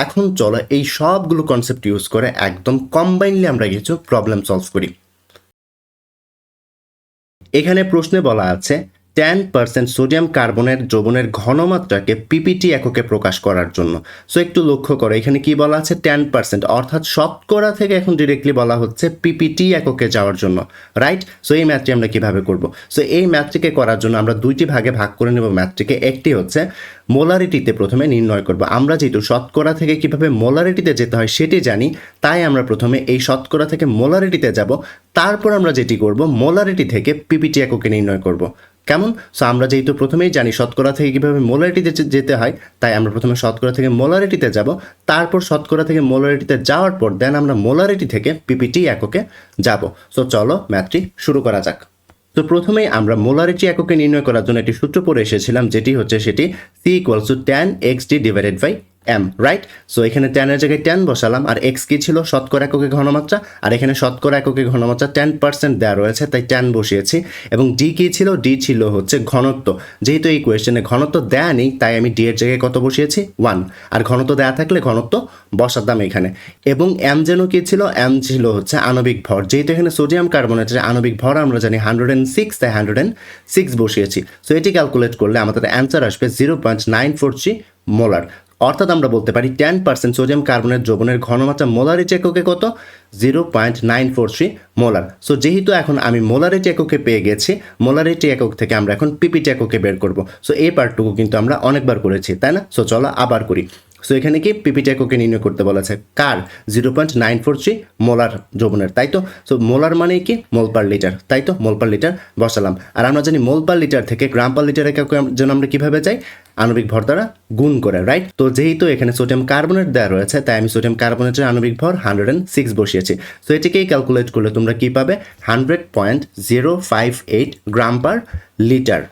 এখন চলো এই সবগুলো কনসেপ্ট ইউজ করে একদম কম্বাইনলি আমরা কিছু প্রবলেম সলভ করি। এখানে প্রশ্নে বলা আছে 10% সোডিয়াম কার্বনের দ্রবণের ঘনমাত্রাকে পিপিটি এককে প্রকাশ করার জন্য। সো একটু লক্ষ্য করো এখানে কি বলা আছে 10%, অর্থাৎ শতকরা থেকে এখন ডিরেক্টলি বলা হচ্ছে পিপিটি এককে যাওয়ার জন্য, রাইট? সো এই ম্যাথটি আমরা কিভাবে করব? সো এই ম্যাথটিকে করার জন্য আমরা দুইটি ভাগে ভাগ করে নেব ম্যাথটিকে। একটি হচ্ছে মোলারিটিতে প্রথমে নির্ণয় করব। আমরা যেহেতু শতকরা থেকে কিভাবে মোলারিটিতে যেতে হয় সেটি জানি, তাই আমরা প্রথমে এই শতকরা থেকে মোলারিটিতে যাব, তারপর আমরা যেটি করব মোলারিটি থেকে পিপিটি এককে নির্ণয় করব। কেমন? সো আমরা যেহেতু প্রথমেই জানি শতকরা থেকে কীভাবে মোলারিটিতে যেতে হয়, তাই আমরা প্রথমে শতকরা থেকে মোলারিটিতে যাব, তারপর শতকরা থেকে মোলারিটিতে যাওয়ার পর দেন আমরা মোলারিটি থেকে পিপিটি এককে যাব। সো চলো ম্যাথটি শুরু করা যাক। তো প্রথমেই আমরা মোলারিটি এককে নির্ণয় করার জন্য একটি সূত্র পড়ে এসেছিলাম, যেটি হচ্ছে সেটি C = tan xd / m, right? So এখানে ট্যানের জায়গায় 10 বসালাম, আর এক্স কি ছিল? শতকরা এককে ঘনমাত্রা, আর এখানে শতকরা এককে ঘনমাত্রা 10% দেওয়া রয়েছে তাই 10 বসিয়েছি। এবং ডি কি ছিল? ডি ছিল হচ্ছে ঘনত্ব। যেহেতু এই কোয়েশ্চেনে ঘনত্ব দেয়া নেই তাই আমি ডি এর জায়গায় কত বসিয়েছি? 1। আর ঘনত্ব দেয়া থাকলে ঘনত্ব বসাতাম এখানে। এবং এম যেন কি ছিল? এম ছিল হচ্ছে আণবিক ভর। যেহেতু এখানে সোডিয়াম কার্বনেটের আণবিক ভর আমরা জানি 106, তাই 106 বসিয়েছি। সো এটি ক্যালকুলেট করলে আমাদের অ্যান্সার আসবে 0.943 মোলার। অর্থাৎ আমরা বলতে পারি 10% সোডিয়াম কার্বনের দ্রবণের ঘনমাত্রা মোলারিটি এককে কত? 0.943 মোলার। সো যেহেতু এখন আমি মোলারিটি এককে পেয়ে গেছি, মোলারিটি একক থেকে আমরা এখন পিপিটি এককে বের করব। সো এই পার্টটুকু কিন্তু আমরা অনেকবার করেছি, তাই না? সো চলো আবার করি। সো এখানে কি পিপিটি এককে নির্ণয় করতে বলেছে কার? 0.943 মোলার দ্রবণের, তাই তো? সো মোলার মানে কি? মোল পার লিটার, তাই তো? মোল পার লিটার বসালাম। আর আমরা জানি মোল পার লিটার থেকে গ্রাম পার লিটার এককে যেন আমরা কিভাবে যাই? আণবিক ভর দ্বারা গুণ করে, রাইট? তো যেহেতু এখানে সোডিয়াম কার্বনেট দেওয়া রয়েছে তাই আমি সোডিয়াম কার্বনেটের আণবিক ভর 106 বসিয়েছি। সো এটিকেই ক্যালকুলেট করলে তোমরা কি পাবে? 100.058 গ্রাম পার লিটার।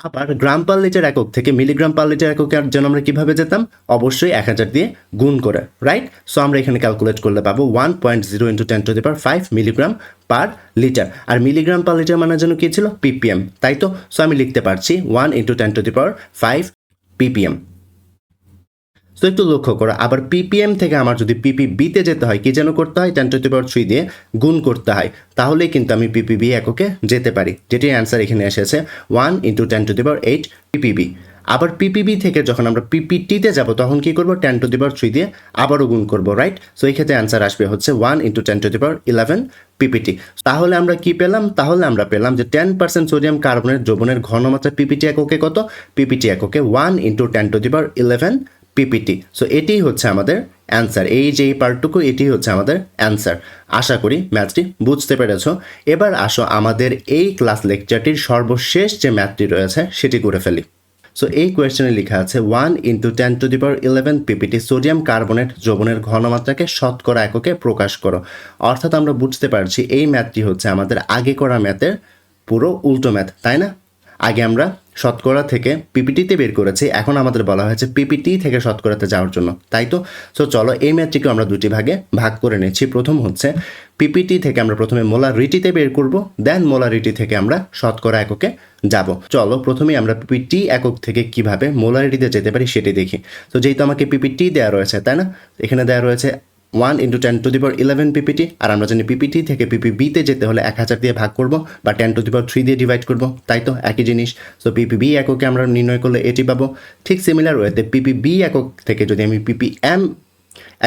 আবার গ্রাম পার লিটার একক থেকে মিলিগ্রাম পার লিটার এককে যেন আমরা কিভাবে যেতাম? অবশ্যই 1000 দিয়ে গুণ করে, রাইট? সো আমরা এখানে ক্যালকুলেট করলে পাবো 1.0 × 10⁵ মিলিগ্রাম পার লিটার। আর মিলিগ্রাম পার লিটার মানে যেন কি ছিল? পিপিএম, তাই তো? সো আমি লিখতে পারছি 1 × 10⁵ পিপিএম। সো একটু লক্ষ্য করো, আবার পিপিএম থেকে আমার যদি পিপিবিতে যেতে হয় কি যেন করতে হয়? 10⁻³ দিয়ে গুণ করতে হয়, তাহলেই কিন্তু আমি পিপিবি এককে যেতে পারি, যেটির অ্যান্সার এখানে এসেছে 1 × 10⁸ পিপিবি। আবার পিপিবি থেকে যখন আমরা পিপিটিতে যাব তখন কি করব? 10⁻³ দিয়ে আবারও গুণ করব, রাইট? সো এই ক্ষেত্রে অ্যান্সার আসবে হচ্ছে 1 × 10⁻11 পিপিটি। তাহলে আমরা কি পেলাম? তাহলে আমরা পেলাম যে 10% সোডিয়াম কার্বনের দ্রবণের ঘনমাত্রা পিপিটি এককে কত? পিপিটি এককে 1 × 10⁻11 পিপিটি। সো এটিই হচ্ছে আমাদের অ্যান্সার। এই যে এই পার্টটুকু এটি হচ্ছে আমাদের অ্যান্সার। আশা করি ম্যাথটি বুঝতে পেরেছো। এবার আসো আমাদের এই ক্লাস লেকচারটির সর্বশেষ যে ম্যাথটি রয়েছে সেটি করে ফেলি। সো এই কোয়েশ্চেনে লেখা আছে 1 × 10⁻11 পিপিটি সোডিয়াম কার্বনেট দ্রবণের ঘনমাত্রাকে শতকরা এককে প্রকাশ করো। অর্থাৎ আমরা বুঝতে পারছি এই ম্যাথটি হচ্ছে আমাদের আগে করা ম্যাথের পুরো উল্টো ম্যাথ, তাই না? আগে আমরা শতকরা থেকে পিপিটিতে বের করেছি, এখন আমাদের বলা হয়েছে পিপিটি থেকে শতকরাতে যাওয়ার জন্য, তাই তো? সো চলো এই ম্যাথটিকে আমরা দুটি ভাগে ভাগ করে নিচ্ছি। প্রথম হচ্ছে পিপিটি থেকে আমরা প্রথমে মোলারিটিতে বের করব, দেন মোলারিটি থেকে আমরা শতকরা এককে যাব। চলো প্রথমেই আমরা পিপিটি একক থেকে কিভাবে মোলারিটিতে যেতে পারি সেটি দেখি। তো যেহেতু আমাকে পিপিটি দেওয়া রয়েছে, তাই না, এখানে দেওয়া রয়েছে 1 × 10⁻11 পিপিটি, আর আমরা জানি পিপিটি থেকে পিপিবিতে যেতে হলে 1000 দিয়ে ভাগ করব বা 10⁻3 দিয়ে ডিভাইড করব, তাই তো? একই জিনিস। সো পিপিবি এককে আমরা নির্ণয় করলে এটি পাবো। ঠিক সিমিলার ওয়েতে পিপিবি একক থেকে যদি আমি পিপিএম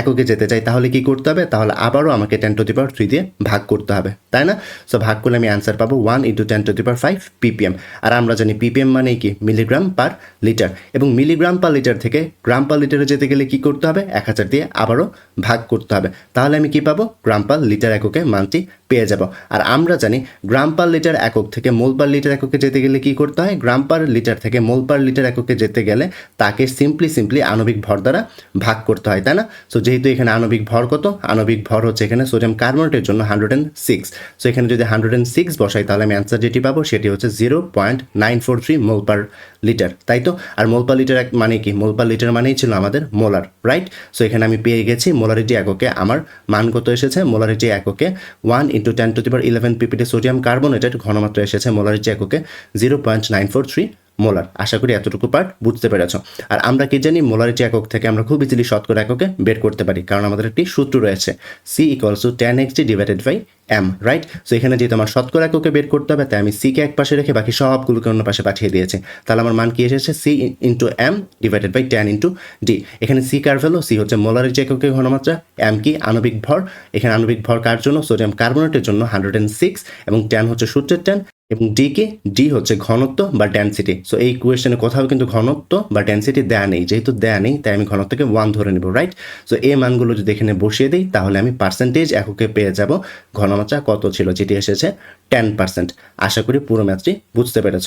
এককে যেতে চাই তাহলে কি করতে হবে? তাহলে আবারও আমাকে 10⁻3 দিয়ে ভাগ করতে হবে, তাই না? সো ভাগ করলে আমি অ্যান্সার পাবো 1 × 10⁵ পিপিএম। আর আমরা জানি পিপিএম মানে কি? মিলিগ্রাম পার লিটার, এবং মিলিগ্রাম পার লিটার থেকে গ্রাম পার লিটারে যেতে গেলে কি করতে হবে? 1000 দিয়ে আবারও ভাগ করতে হবে। তাহলে আমি কি পাবো? গ্রাম পার লিটার এককে মানটি পেয়ে যাব। আর আমরা জানি গ্রাম পার লিটার একক থেকে মোল পার লিটার এককে যেতে গেলে কি করতে হয়? গ্রাম পার লিটার থেকে মোল পার লিটার এককে যেতে গেলে তাকে সিম্পলি আণবিক ভর দ্বারা ভাগ করতে হয়, তাই না? সো যেহেতু এখানে আণবিক ভর কত? আণবিক ভর হচ্ছে এখানে সোডিয়াম কার্বনেটের জন্য 106। সো এখানে যদি 106 বসাই তাহলে আমি অ্যান্সার যেটি পাবো সেটি হচ্ছে 0.943 মোল পার লিটার, তাই তো? আর মোল পার লিটার মানে কি? মোল পার লিটার মানেই ছিল আমাদের মোলার, রাইট? সো এখানে আমি পেয়ে গেছি মোলারিটি এককে আমার মান কত এসেছে। মোলারিটি এককে 1 × 10⁻11 পিপিটি সোডিয়াম কার্বনেটের ঘনমাত্রা এসেছে মোলারিটি এককে 0.943 মোলার। আশা করি এতটুকু পার্ট বুঝতে পেরেছ। আর আমরা কি জানি? মোলারিটি একক থেকে আমরা খুব ইজিলি শতকরা এককে বের করতে পারি, কারণ আমাদের একটি সূত্র রয়েছে, C = 10x/m, রাইট? সো এখানে যেহেতু আমার শতকরা এককে বের করতে হবে, তাই আমি C কে এক পাশে রেখে বাকি সবগুলোকে অন্য পাশে পাঠিয়ে দিয়েছি। তাহলে আমার মান কি এসেছে? C × m/10 × d। এখানে C কার ভ্যালু? C হচ্ছে মোলারিটি এককে ঘনমাত্রা, m কি? আণবিক ভর। এখানে আণবিক ভর কার জন্য? সোডিয়াম কার্বনেটের জন্য 106, এবং 10 হচ্ছে সূত্রের 10, এবং ডি কি? ডি হচ্ছে ঘনত্ব বা ডেনসিটি। সো এই কোয়েশ্চেনে কোথাও কিন্তু ঘনত্ব বা ডেনসিটি দেয়া নেই, যেহেতু দেয়া নেই তাই আমি ঘনত্বকে 1 ধরে নেব, রাইট? সো এই মানগুলো যদি এখানে বসিয়ে দিই তাহলে আমি পার্সেন্টেজ এককে পেয়ে যাব ঘনমাত্রা কত ছিল, যেটি এসেছে 10%। আশা করি পুরো ম্যাথটি বুঝতে পেরেছ।